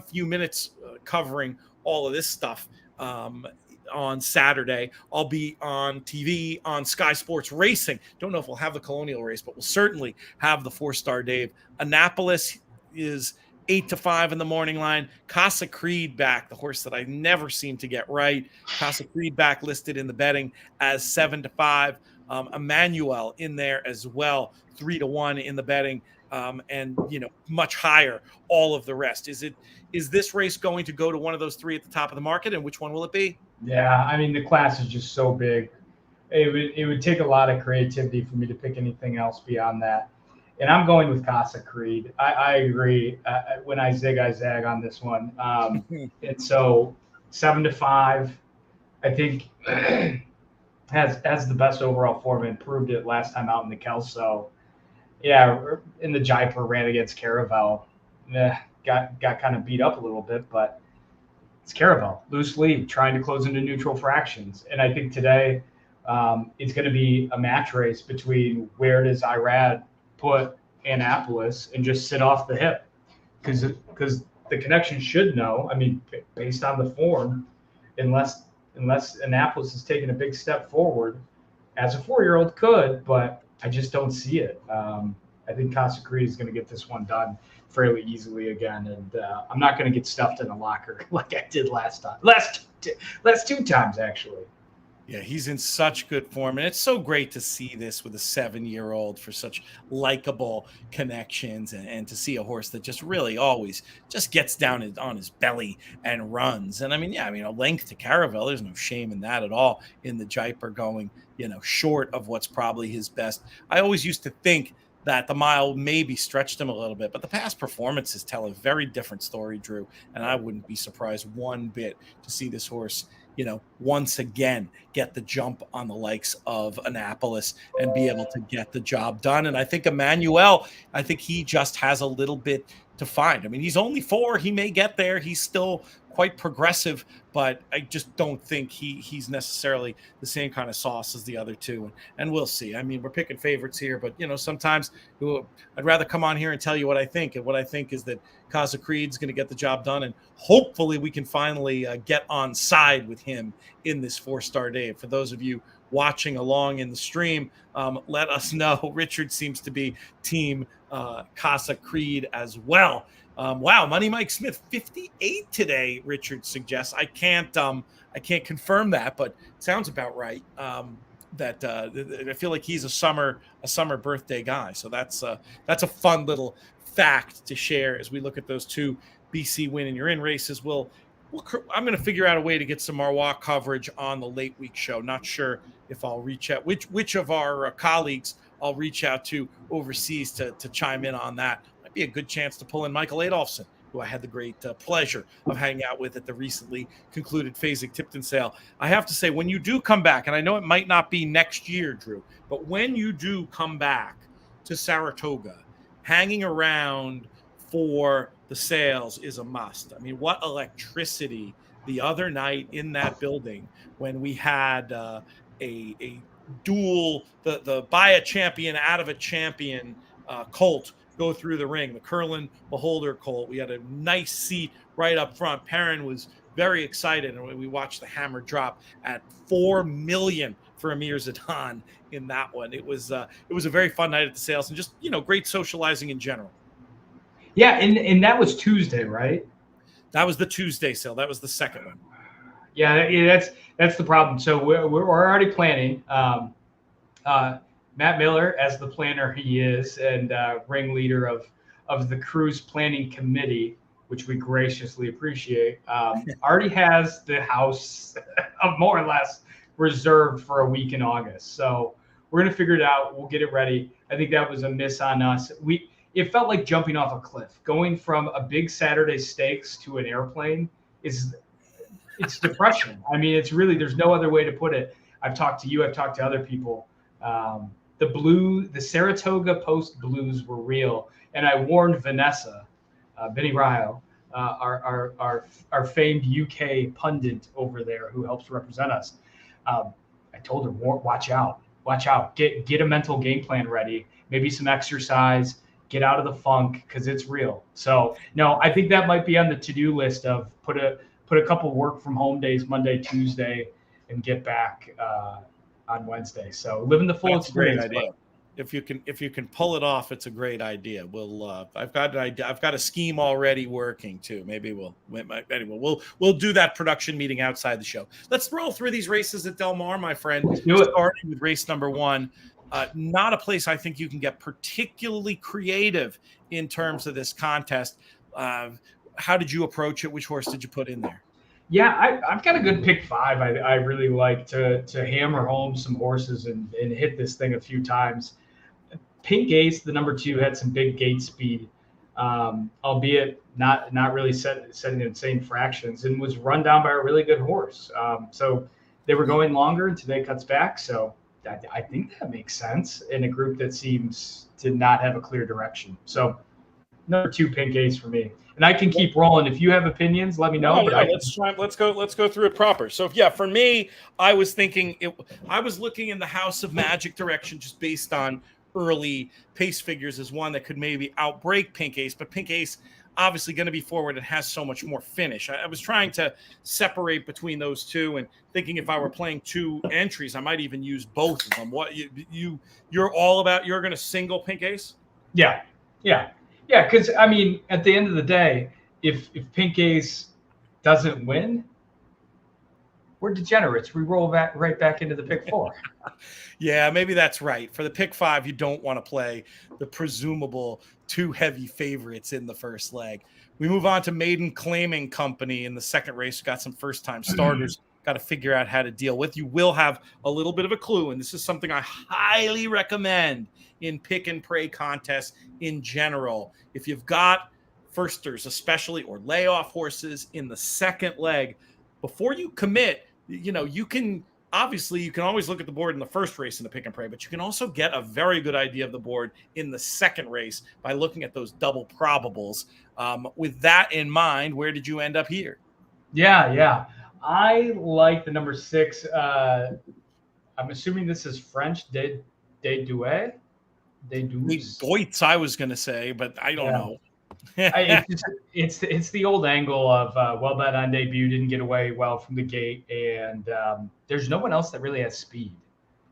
[SPEAKER 1] few minutes covering all of this stuff on Saturday. I'll be on TV on Sky Sports Racing. Don't know if we'll have the Colonial race, but we'll certainly have the Fourstardave. Annapolis is 8 to 5 in the morning line. Casa Creed back, the horse that I never seem to get right. Casa Creed back listed in the betting as 7 to 5. Emmanuel in there as well, 3 to 1 in the betting, and much higher all of the rest. Is this race going to go to one of those three at the top of the market, and which one will it be?
[SPEAKER 3] Yeah, the class is just so big. It would take a lot of creativity for me to pick anything else beyond that. And I'm going with Casa Creed. I agree. When I zig, I zag on this one. And so 7 to 5, I think has the best overall form and proved it last time out in the Kelso. Yeah, in the Jaipur ran against Caravel. Got kind of beat up a little bit, but it's Caravel. Loose lead, trying to close into neutral fractions. And I think today it's going to be a match race between where does Irad put Annapolis and just sit off the hip, because the connection should know. Based on the form, unless Annapolis is taking a big step forward, as a 4-year-old could, but I just don't see it. I think Casa Creed is going to get this one done fairly easily again, and I'm not going to get stuffed in a locker like I did last two times actually.
[SPEAKER 1] Yeah, he's in such good form, and it's so great to see this with a 7-year-old for such likable connections, and to see a horse that just really always just gets down on his belly and runs. And I mean, a length to Caravel, there's no shame in that at all. In the Jaipur going, short of what's probably his best. I always used to think that the mile maybe stretched him a little bit, but the past performances tell a very different story, Drew. And I wouldn't be surprised one bit to see this horse, once again, get the jump on the likes of Annapolis and be able to get the job done. And I think Emmanuel, he just has a little bit to find. I mean, he's only 4. He may get there. He's still quite progressive, but I just don't think he's necessarily the same kind of sauce as the other two. And we'll see. I mean, we're picking favorites here, but sometimes I'd rather come on here and tell you what I think. And what I think is that Casa Creed's going to get the job done, and hopefully we can finally get on side with him in this 4-Stardave. For those of you watching along in the stream, let us know. Richard seems to be team Casa Creed as well. Wow, Money Mike Smith 58 today, Richard suggests. I can't confirm that, but it sounds about right. That I feel like he's a summer birthday guy. So that's a fun little fact to share as we look at those two BC Win and You're In races. I'm going to figure out a way to get some Marwa coverage on the late week show. Not sure if I'll reach out which of our colleagues I'll reach out to overseas to chime in on that. Might be a good chance to pull in Michael Adolphson, who I had the great pleasure of hanging out with at the recently concluded Fasig-Tipton sale. I have to say, when you do come back, and I know it might not be next year, Drew, but when you do come back to Saratoga, hanging around for the sales is a must. I mean, what electricity the other night in that building when we had a duel, the buy a champion out of a champion colt go through the ring, the Curlin Beholder colt. We had a nice seat right up front. Perrin was very excited, and we watched the hammer drop at $4 million for Amir Zidane in that one. It was a very fun night at the sales, and just great socializing in general.
[SPEAKER 3] Yeah, and that was Tuesday, right?
[SPEAKER 1] That was the Tuesday sale. That was the second one.
[SPEAKER 3] Yeah, that's the problem. So we're already planning. Matt Miller, as the planner he is, and ringleader of the cruise planning committee, which we graciously appreciate, already has the house more or less reserved for a week in August. So we're gonna figure it out. We'll get it ready. I think that was a miss on us. It felt like jumping off a cliff. Going from a big Saturday stakes to an airplane it's depression. I mean, it's really, there's no other way to put it. I've talked to you, I've talked to other people. The Saratoga Post blues were real. And I warned Vanessa, Benny Ryle, our famed UK pundit over there who helps represent us. I told her, watch out, get a mental game plan ready, maybe some exercise, get out of the funk, because it's real. So no, I think that might be on the to-do list of put a couple work from home days, Monday, Tuesday, and get back on Wednesday. So living the full experience.
[SPEAKER 1] Great idea. If you can pull it off, it's a great idea. I've got an idea. I've got a scheme already working too. Maybe we'll do that production meeting outside the show. Let's roll through these races at Del Mar, my friend.
[SPEAKER 3] Let's do it.
[SPEAKER 1] Starting with race number 1. Not a place I think you can get particularly creative in terms of this contest. How did you approach it? Which horse did you put in there?
[SPEAKER 3] Yeah, I've got a good pick 5. I really like to hammer home some horses and hit this thing a few times. Pink Ace, the number 2, had some big gate speed, albeit not really setting insane fractions, and was run down by a really good horse. So they were going longer, and today cuts back. So I think that makes sense in a group that seems to not have a clear direction. So number 2, Pink Ace for me. And I can keep rolling. If you have opinions, let me know.
[SPEAKER 1] Let's go through it proper. So for me, I was thinking I was looking in the House of Magic direction just based on early pace figures as one that could maybe outbreak Pink Ace. But Pink Ace, obviously going to be forward and has so much more finish. I was trying to separate between those two and thinking if I were playing two entries, I might even use both of them. What you're all about? You're going to single Pink Ace?
[SPEAKER 3] Yeah. Because I mean, at the end of the day, if Pink Ace doesn't win, we're degenerates. We roll back right back into the pick 4.
[SPEAKER 1] Yeah, maybe that's right. For the pick 5, you don't want to play the presumable two heavy favorites in the first leg. We move on to Maiden Claiming Company in the second race. Got some first-time starters. Got to figure out how to deal with. You will have a little bit of a clue, and this is something I highly recommend in pick and pray contests in general. If you've got firsters, especially, or layoff horses in the second leg, before you commit, you can always look at the board in the first race in the pick and pray, but you can also get a very good idea of the board in the second race by looking at those double probables. With that in mind, where did you end up here?
[SPEAKER 3] Yeah. I like the number 6. I'm assuming this is French. De Douai?
[SPEAKER 1] Goitz, I was going to say, but I don't know.
[SPEAKER 3] It's the old angle of well bet on debut, didn't get away well from the gate, and there's no one else that really has speed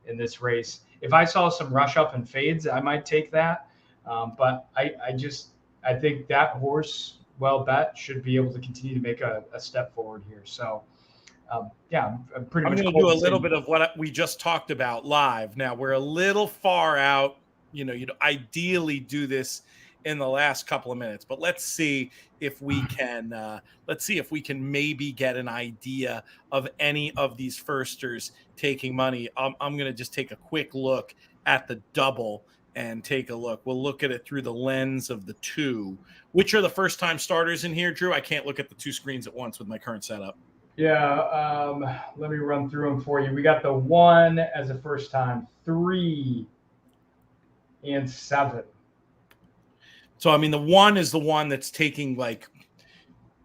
[SPEAKER 3] in this race. If I saw some rush up and fades, I might take that, but I think that horse, well bet, should be able to continue to make a step forward here. So I'm pretty much
[SPEAKER 1] going to do a little bit of what we just talked about live. Now we're a little far out. You'd ideally do this in the last couple of minutes, but let's see if we can maybe get an idea of any of these firsters taking money. I'm going to just take a quick look at the double and take a look. We'll look at it through the lens of the two. Which are the first time starters in here, Drew? I can't look at the two screens at once with my current setup.
[SPEAKER 3] Yeah, let me run through them for you. We got the 1 as a first time, 3 and 7.
[SPEAKER 1] So, I mean, the 1 is the one that's taking like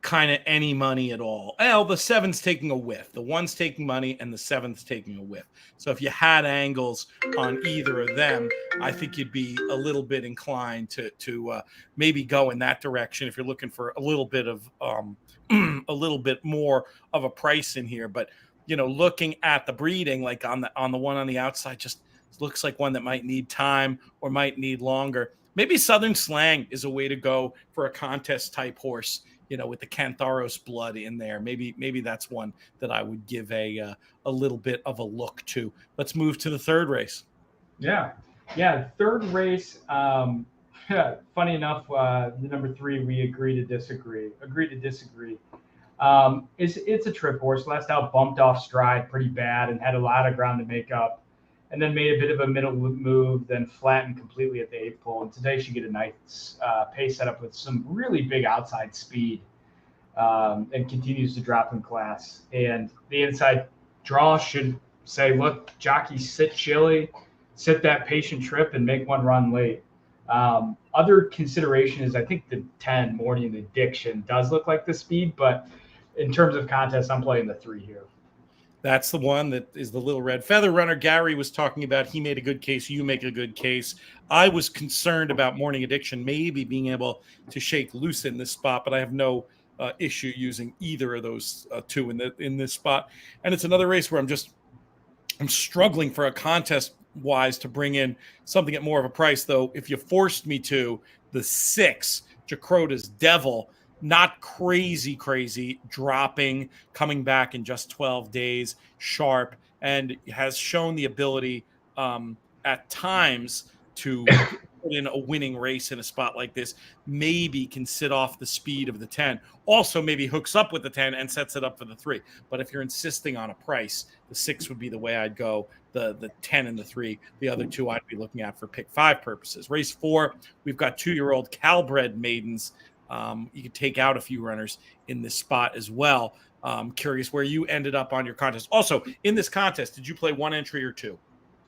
[SPEAKER 1] kind of any money at all. Well, the 7's taking a whiff. The 1's taking money and the 7's taking a whiff. So if you had angles on either of them, I think you'd be a little bit inclined to maybe go in that direction if you're looking for a little bit of a little bit more of a price in here. But, looking at the breeding, like on the one on the outside, just looks like one that might need time or might need longer. Maybe Southern Slang is a way to go for a contest type horse, with the Cantharos blood in there. Maybe that's one that I would give a little bit of a look to. Let's move to the third race.
[SPEAKER 3] Yeah. Third race. Funny enough, the number 3, we agree to disagree. It's a trip horse. Last out bumped off stride pretty bad and had a lot of ground to make up, and then made a bit of a middle move, then flattened completely at the 8th pole. And today she get a nice pace setup with some really big outside speed, and continues to drop in class. And the inside draw should say, look, jockey, sit chilly, sit that patient trip and make one run late. Other consideration is I think the 10, Morning Addiction, does look like the speed, but in terms of contest, I'm playing the 3 here.
[SPEAKER 1] That's the one that is the Little Red Feather runner. Gary was talking about, he made a good case. You make a good case. I was concerned about Morning Addiction maybe being able to shake loose in this spot, but I have no issue using either of those two in this spot. And it's another race where I'm struggling for a contest wise to bring in something at more of a price, though. If you forced me to, the 6, Jacrota's Devil, not crazy, dropping, coming back in just 12 days, sharp, and has shown the ability at times to put in a winning race in a spot like this. Maybe can sit off the speed of the 10. Also, maybe hooks up with the 10 and sets it up for the 3. But if you're insisting on a price, the 6 would be the way I'd go. The 10 and the 3. The other two I'd be looking at for pick 5 purposes. Race 4, we've got 2-year-old Calbred maidens. You could take out a few runners in this spot as well. Curious where you ended up on your contest. Also, in this contest, did you play 1 entry or 2?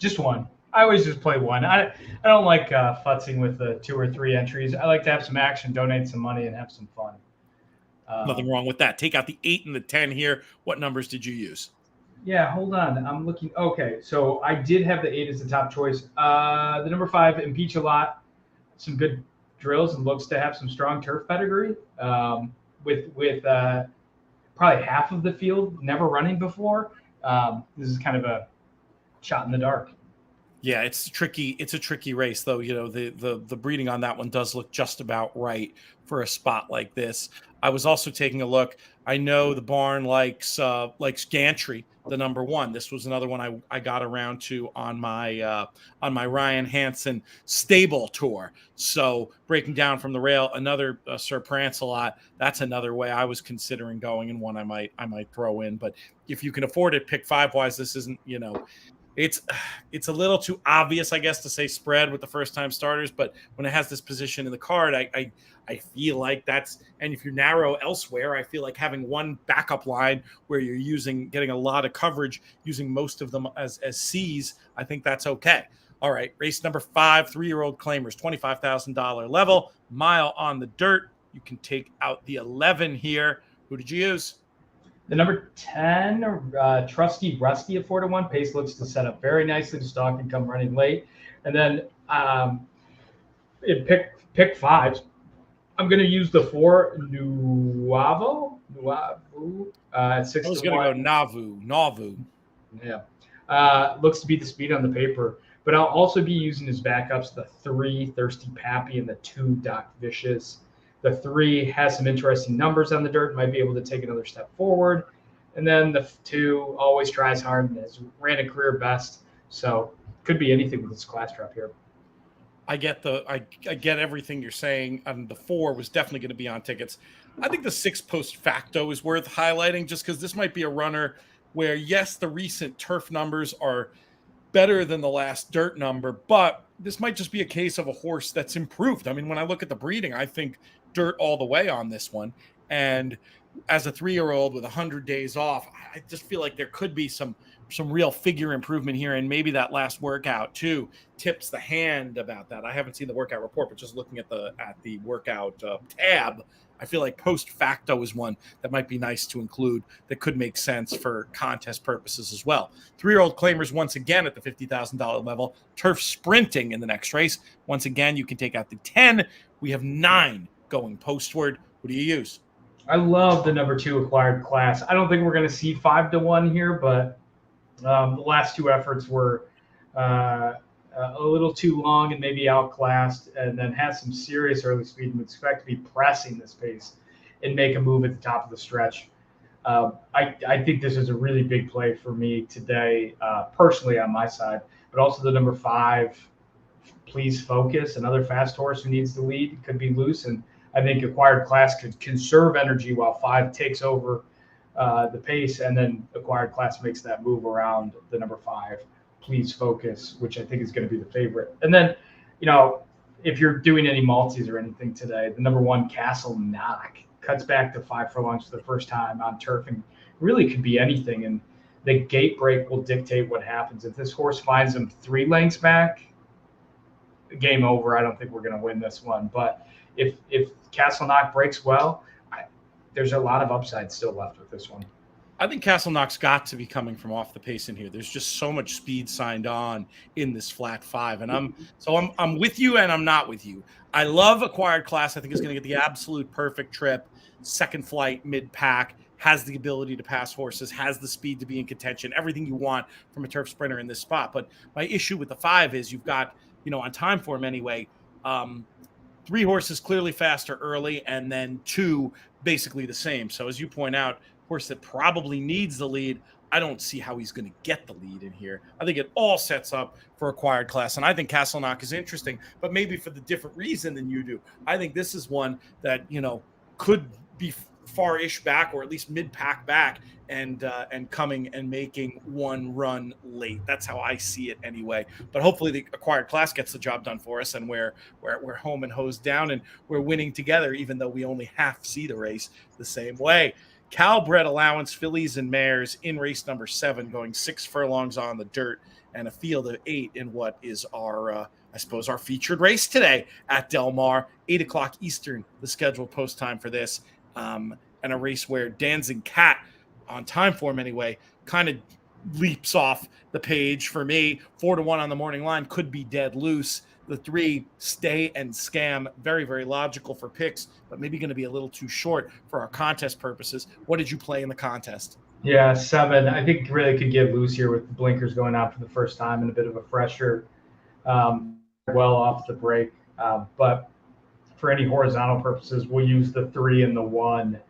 [SPEAKER 3] Just 1. I always just play 1. I don't like futzing with the 2 or 3 entries. I like to have some action, donate some money, and have some fun.
[SPEAKER 1] Nothing wrong with that. Take out the 8 and the 10 here. What numbers did you use?
[SPEAKER 3] Yeah, hold on. I'm looking. Okay, so I did have the 8 as the top choice. The number 5, Impeach a Lot. Some good drills and looks to have some strong turf pedigree. With probably half of the field never running before. This is kind of a shot in the dark.
[SPEAKER 1] Yeah, it's tricky. It's a tricky race, though. The breeding on that one does look just about right for a spot like this. I was also taking a look. I know the barn likes Gantry, the number one. This was another one I got around to on my Ryan Hansen stable tour. So breaking down from the rail, another Sir Prancelot. That's another way I was considering going, and one I might throw in. But if you can afford it, pick 5-wise. This isn't It's a little too obvious, I guess, to say spread with the first-time starters, but when it has this position in the card, I feel like that's, and if you're narrow elsewhere, I feel like having one backup line where you're getting a lot of coverage, using most of them as C's, I think that's okay. All right, race number 5, 3-year-old claimers, $25,000 level, mile on the dirt. You can take out the 11 here. Who did you use?
[SPEAKER 3] The number 10, Trusty Rusty at 4-1. Pace looks to set up very nicely to stalk and come running late. And then pick 5. I'm going to use the 4 Nuavo at 6 to 1.
[SPEAKER 1] I was going to go Navu.
[SPEAKER 3] Yeah. Looks to beat the speed on the paper. But I'll also be using his backups, the 3 Thirsty Pappy and the 2 Doc Vicious. The 3 has some interesting numbers on the dirt, might be able to take another step forward. And then the 2 always tries hard and has ran a career best. So could be anything with this class drop here.
[SPEAKER 1] I get everything you're saying. The 4 was definitely going to be on tickets. I think the 6 post facto is worth highlighting, just because this might be a runner where, yes, the recent turf numbers are better than the last dirt number, but this might just be a case of a horse that's improved. I mean, when I look at the breeding, I think dirt all the way on this one. And as a 3-year-old with 100 days off, I just feel like there could be some real figure improvement here. And maybe that last workout too tips the hand about that. I haven't seen the workout report, but just looking at the workout tab, I feel like post facto is one that might be nice to include, that could make sense for contest purposes as well. 3-year-old claimers once again at the $50,000 level. Turf sprinting in the next race. Once again, you can take out the 10. We have 9 going postward. What do you use?
[SPEAKER 3] I love the number 2 acquired class. I don't think we're going to see 5-1 here, but the last 2 efforts were a little too long and maybe outclassed, and then has some serious early speed and would expect to be pressing this pace and make a move at the top of the stretch. I think this is a really big play for me today, personally on my side, but also the number 5, Please Focus, another fast horse who needs the lead, could be loose, and I think acquired class could conserve energy while 5 takes over the pace, and then acquired class makes that move around the number 5, Please Focus, which I think is going to be the favorite. And then, if you're doing any multis or anything today, the number 1, Castle Knock, cuts back to 5 furlongs for the first time on turf, and really could be anything. And the gate break will dictate what happens. If this horse finds him 3 lengths back, game over. I don't think we're going to win this one. But if Castle Knock breaks well, there's a lot of upside still left with this one.
[SPEAKER 1] I think Castle Knock's got to be coming from off the pace in here. There's just so much speed signed on in this flat 5. And I'm with you and I'm not with you. I love acquired class. I think is going to get the absolute perfect trip. Second flight, mid-pack, has the ability to pass horses, has the speed to be in contention, everything you want from a turf sprinter in this spot. But my issue with the 5 is you've got, on time form anyway, 3 horses clearly faster early, and then 2 basically the same. So as you point out, horse that probably needs the lead, I don't see how he's going to get the lead in here. I think it all sets up for acquired class, and I think Castle Knock is interesting, but maybe for the different reason than you do. I think this is one that, could be far-ish back, or at least mid-pack back, and coming and making one run late. That's how I see it anyway. But hopefully the acquired class gets the job done for us, and we're home and hosed down, and we're winning together, even though we only half see the race the same way. Calbred allowance, fillies and mares in race number 7, going 6 furlongs on the dirt, and a field of 8 in what is our our featured race today at Del Mar, 8 o'clock Eastern, the scheduled post time for this, and a race where Dancing Cat, on time form anyway, kind of leaps off the page for me. 4-1 on the morning line, could be dead loose. The 3 Stay and Scam, very, very logical for picks, but maybe going to be a little too short for our contest purposes. What did you play in the contest?
[SPEAKER 3] Yeah, 7. I think really could get loose here with the blinkers going out for the first time and a bit of a fresher, well off the break. But for any horizontal purposes, we'll use the 3 and the 1,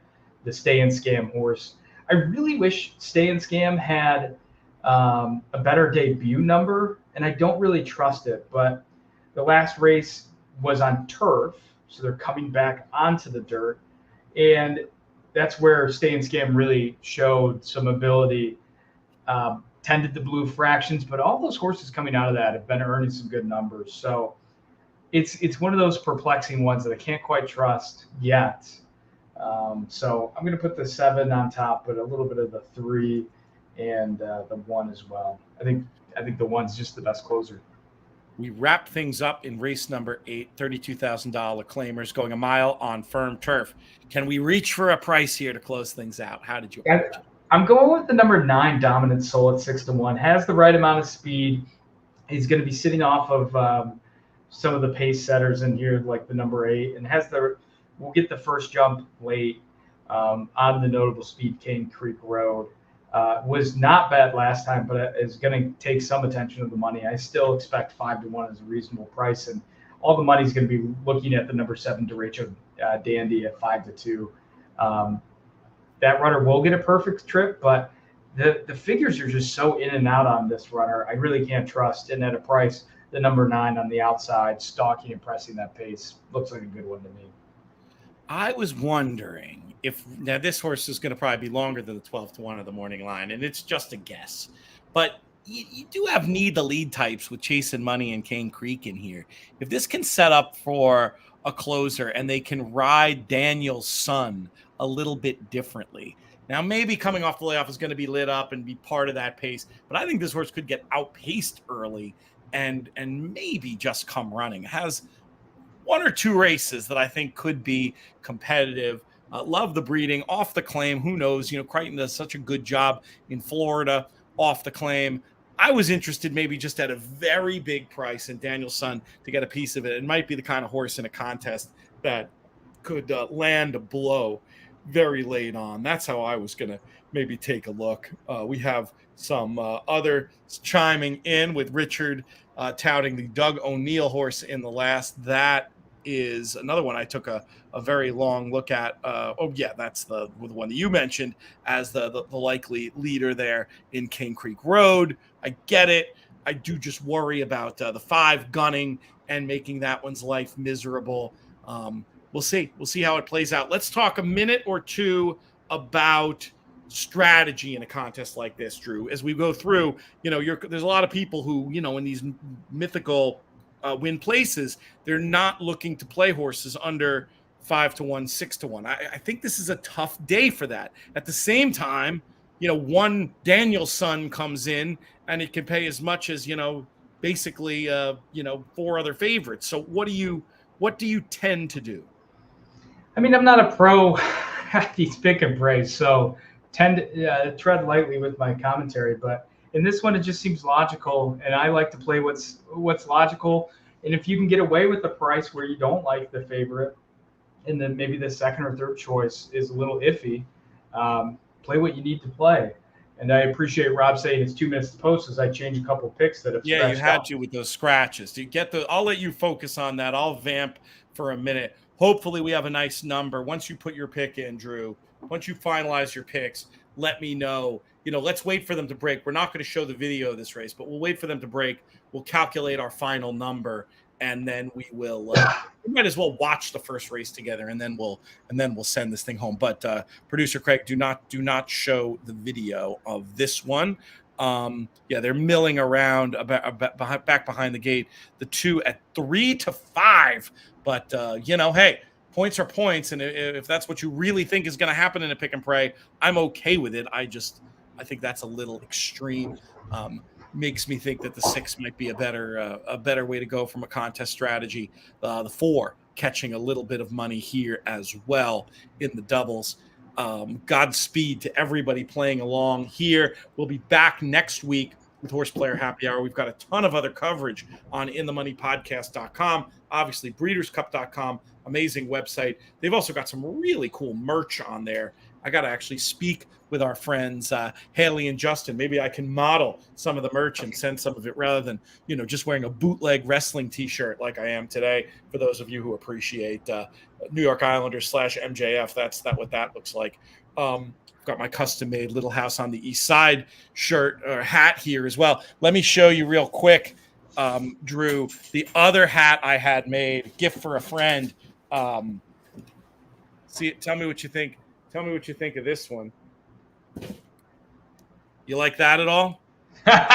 [SPEAKER 3] the Stay and Scam horse. I really wish Stay and Scam had a better debut number, and I don't really trust it. But the last race was on turf, so they're coming back onto the dirt, and that's where Stay and Scam really showed some ability. Tended the blue fractions, but all those horses coming out of that have been earning some good numbers. So it's one of those perplexing ones that I can't quite trust yet. So I'm going to put the 7 on top, but a little bit of the 3 and the 1 as well. I think the 1's just the best closer.
[SPEAKER 1] We wrap things up in race number 8, $32,000 claimers going a mile on firm turf. Can we reach for a price here to close things out? How did you approach it?
[SPEAKER 3] I'm going with the number 9 Dominant Soul at 6-1. Has the right amount of speed. He's going to be sitting off of some of the pace setters in here, like the number 8, and we'll get the first jump late on the notable speed Cane Creek Road. Was not bad last time, but is going to take some attention of the money. I still expect 5-1 as a reasonable price, and all the money is going to be looking at the number 7 Derecho Dandy at 5-2. That runner will get a perfect trip, but the figures are just so in and out on this runner. I really can't trust. And at a price, the number 9 on the outside, stalking and pressing that pace, looks like a good one to me.
[SPEAKER 1] I was wondering if now this horse is going to probably be longer than the 12-1 of the morning line, and it's just a guess. But you do have need the lead types with Chase and Money and Cane Creek in here. If this can set up for a closer and they can ride Daniel's Son a little bit differently. Now, maybe coming off the layoff is going to be lit up and be part of that pace, but I think this horse could get outpaced early and maybe just come running. It has 1 or 2 races that I think could be competitive. Love the breeding off the claim. Who knows? Crichton does such a good job in Florida off the claim. I was interested maybe just at a very big price in Daniel's Son to get a piece of it. It might be the kind of horse in a contest that could land a blow very late on. That's how I was going to maybe take a look. We have some other chiming in with Richard touting the Doug O'Neill horse in the last. That is another one I took a very long look at. That's the one that you mentioned as the likely leader there in Cane Creek Road. I get it. I do just worry about the 5 gunning and making that one's life miserable. We'll see. We'll see how it plays out. Let's talk a minute or two about strategy in a contest like this, Drew. As we go through, there's a lot of people who, in these mythical win places, they're not looking to play horses under 5-1, 6-1. I think this is a tough day for that. At the same time, one Daniel's Son comes in and it can pay as much as, basically, 4 other favorites. So what do you tend to do?
[SPEAKER 3] I mean, I'm not a pro at these pick and praise, so tend to tread lightly with my commentary. But in this one, it just seems logical, and I like to play what's logical. And if you can get away with the price where you don't like the favorite, and then maybe the second or third choice is a little iffy, play what you need to play. And I appreciate Rob saying it's 2 minutes to post as I change a couple of picks that have
[SPEAKER 1] you had
[SPEAKER 3] out.
[SPEAKER 1] to with those scratches. To get I'll let you focus on that. I'll vamp for a minute. Hopefully we have a nice number. Once you put your pick in, Drew, once you finalize your picks, let me know. Let's wait for them to break. We're not going to show the video of this race, but we'll wait for them to break. We'll calculate our final number, and then we will. We might as well watch the first race together, and then we'll send this thing home. But producer Craig, do not show the video of this one. They're milling around back behind the gate. The 2 at 3-5. But, hey, points are points. And if that's what you really think is going to happen in a pick and pray, I'm okay with it. I think that's a little extreme. Makes me think that the 6 might be a better way to go from a contest strategy. The 4 catching a little bit of money here as well in the doubles. Godspeed to everybody playing along here. We'll be back next week with Horseplayer Happy Hour. We've got a ton of other coverage on inthemoneypodcast.com, obviously breederscup.com, amazing website. They've also got some really cool merch on there. I got to actually speak with our friends Haley and Justin. Maybe I can model some of the merch and send some of it rather than, just wearing a bootleg wrestling t-shirt like I am today. For those of you who appreciate New York Islanders / MJF, that's what that looks like. Got my custom-made Little House on the East Side shirt or hat here as well. Let me show you real quick, Drew, the other hat I had made, gift for a friend. Tell me what you think. Tell me what you think of this one. You like that at all?
[SPEAKER 3] Yeah,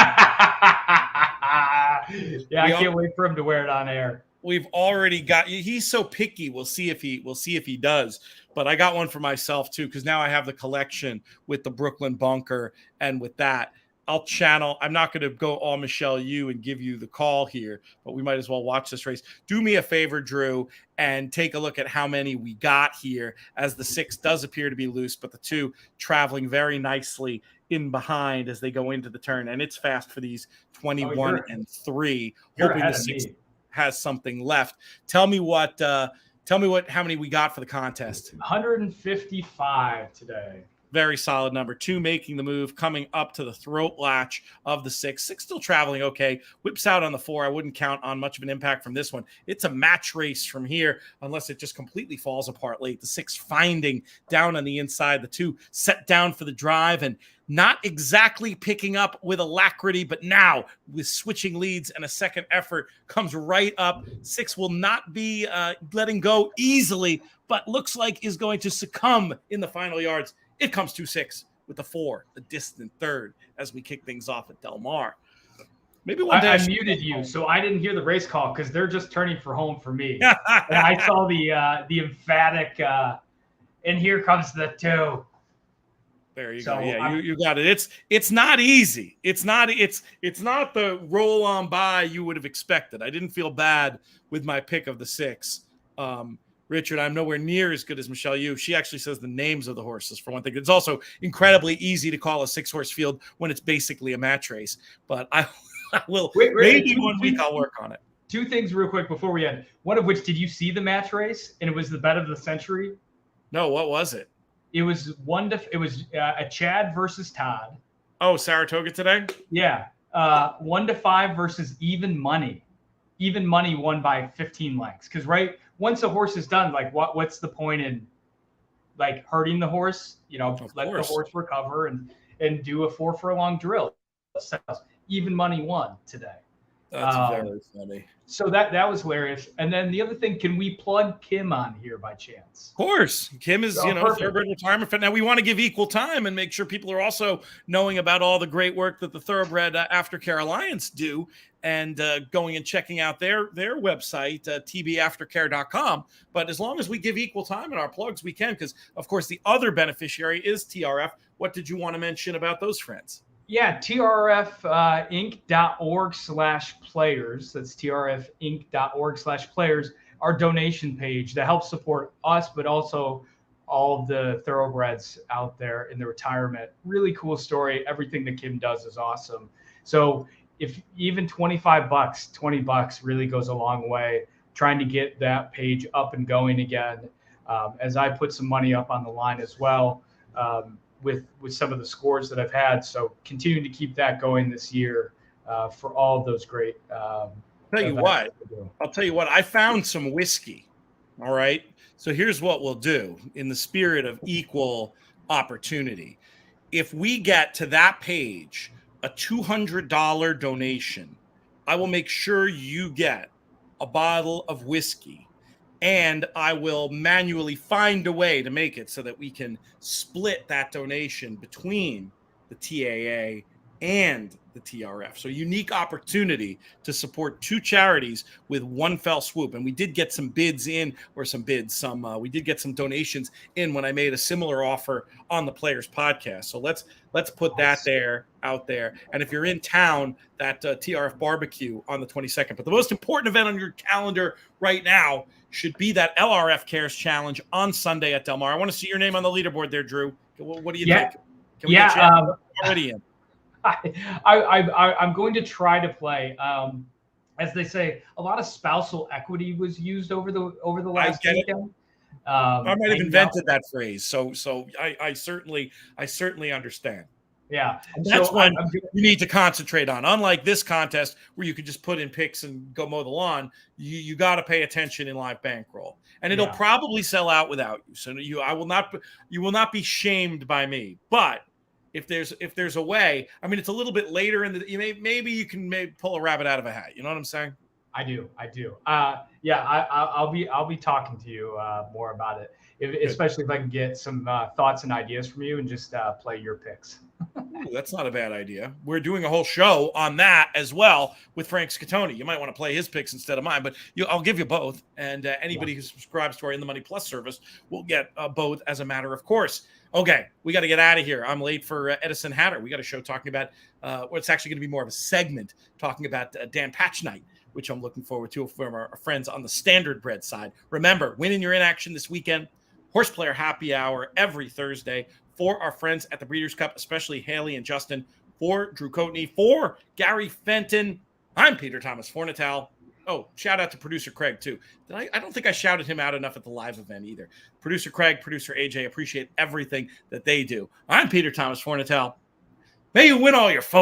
[SPEAKER 3] I can't wait for him to wear it on air.
[SPEAKER 1] We've already got. He's so picky. We'll see if he does. But I got one for myself too, because now I have the collection with the Brooklyn Bunker, and with that, I'll channel. I'm not going to go all Michelle Yu and give you the call here, but we might as well watch this race. Do me a favor, Drew, and take a look at how many we got here, as the 6 does appear to be loose, but the 2 traveling very nicely in behind as they go into the turn, and it's fast for these 21 and 3. Hoping the 6 has something left. Tell me how many we got for the contest.
[SPEAKER 3] 155 today.
[SPEAKER 1] Very solid number. 2 making the move, coming up to the throat latch of the 6. 6 still traveling okay. Whips out on the 4. I wouldn't count on much of an impact from this one. It's a match race from here, unless it just completely falls apart late. The 6 finding down on the inside. The 2 set down for the drive and not exactly picking up with alacrity, but now with switching leads and a second effort comes right up. 6 will not be letting go easily, but looks like is going to succumb in the final yards. It comes 2-6 with the 4, the distant third, as we kick things off at Del Mar. Maybe one day
[SPEAKER 3] I muted you, so I didn't hear the race call because they're just turning for home for me. And I saw the emphatic, and here comes the 2.
[SPEAKER 1] There you go. Yeah, you got it. It's not easy. It's not the roll on by you would have expected. I didn't feel bad with my pick of the 6. Richard, I'm nowhere near as good as Michelle Yu. She actually says the names of the horses, for one thing. It's also incredibly easy to call a 6-horse field when it's basically a match race. But I will. Maybe one week I'll work on it.
[SPEAKER 3] 2 things real quick before we end. One of which, did you see the match race? And it was the bet of the century?
[SPEAKER 1] No, what was it?
[SPEAKER 3] It was a Chad versus Todd.
[SPEAKER 1] Oh, Saratoga today?
[SPEAKER 3] Yeah. 1-5 versus even money. Even money won by 15 lengths. Because once a horse is done, like what's the point in like hurting the horse? Let the horse recover and do a 4 furlong drill. Even money won today.
[SPEAKER 1] That's very funny.
[SPEAKER 3] So that was hilarious. And then the other thing, can we plug Kim on here by chance?
[SPEAKER 1] Of course. Kim is, thoroughbred retirement. Now we want to give equal time and make sure people are also knowing about all the great work that the Thoroughbred Aftercare Alliance do, and going and checking out their website, tbaftercare.com. But as long as we give equal time in our plugs, we can, because, of course, the other beneficiary is TRF. What did you want to mention about those friends?
[SPEAKER 3] Yeah, trfinc.org/players. That's trfinc.org/players, our donation page that helps support us, but also all of the thoroughbreds out there in the retirement. Really cool story. Everything that Kim does is awesome. So if even $20 really goes a long way trying to get that page up and going again, as I put some money up on the line as well. With some of the scores that I've had. So continuing to keep that going this year for all of those great.
[SPEAKER 1] I'll tell you what, I found some whiskey. All right. So here's what we'll do in the spirit of equal opportunity. If we get to that page, a $200 donation, I will make sure you get a bottle of whiskey. And I will manually find a way to make it so that we can split that donation between the TAA and the TRF. So unique opportunity to support 2 charities with one fell swoop. And we did get some bids in, we did get some donations in when I made a similar offer on the Players podcast. So let's put that out there. And if you're in town, that TRF barbecue on the 22nd. But the most important event on your calendar right now should be that LRF Cares Challenge on Sunday at Del Mar. I want to see your name on the leaderboard there, Drew. What do you think? Can we get you already in?
[SPEAKER 3] I'm going to try to play. As they say, a lot of spousal equity was used over the last weekend.
[SPEAKER 1] I might have invented that phrase, so I certainly understand.
[SPEAKER 3] Yeah,
[SPEAKER 1] and that's when you need to concentrate on. Unlike this contest where you could just put in picks and go mow the lawn, you got to pay attention in live bankroll, and it'll probably sell out without you. So you will not be shamed by me. But if there's a way, I mean, it's a little bit later in the maybe you can pull a rabbit out of a hat. You know what I'm saying?
[SPEAKER 3] I do. I'll be talking to you more about it, especially if I can get some thoughts and ideas from you and just play your picks.
[SPEAKER 1] Ooh, that's not a bad idea. We're doing a whole show on that as well with Frank Scottoni. You might want to play his picks instead of mine, but I'll give you both. And anybody who subscribes to our In the Money Plus service will get both as a matter of course. Okay, we got to get out of here. I'm late for Edison Hatter. We got a show talking about what's actually going to be more of a segment talking about Dan Patch Night, which I'm looking forward to from our friends on the standard bred side. Remember, winning your in action this weekend, Horseplayer Happy Hour every Thursday for our friends at the Breeders' Cup, especially Haley and Justin, for Drew Coatney, for Gary Fenton. I'm Peter Thomas Fornatal. Oh, shout out to producer Craig, too. I don't think I shouted him out enough at the live event either. Producer Craig, producer AJ, appreciate everything that they do. I'm Peter Thomas Fornatal. May you win all your photos.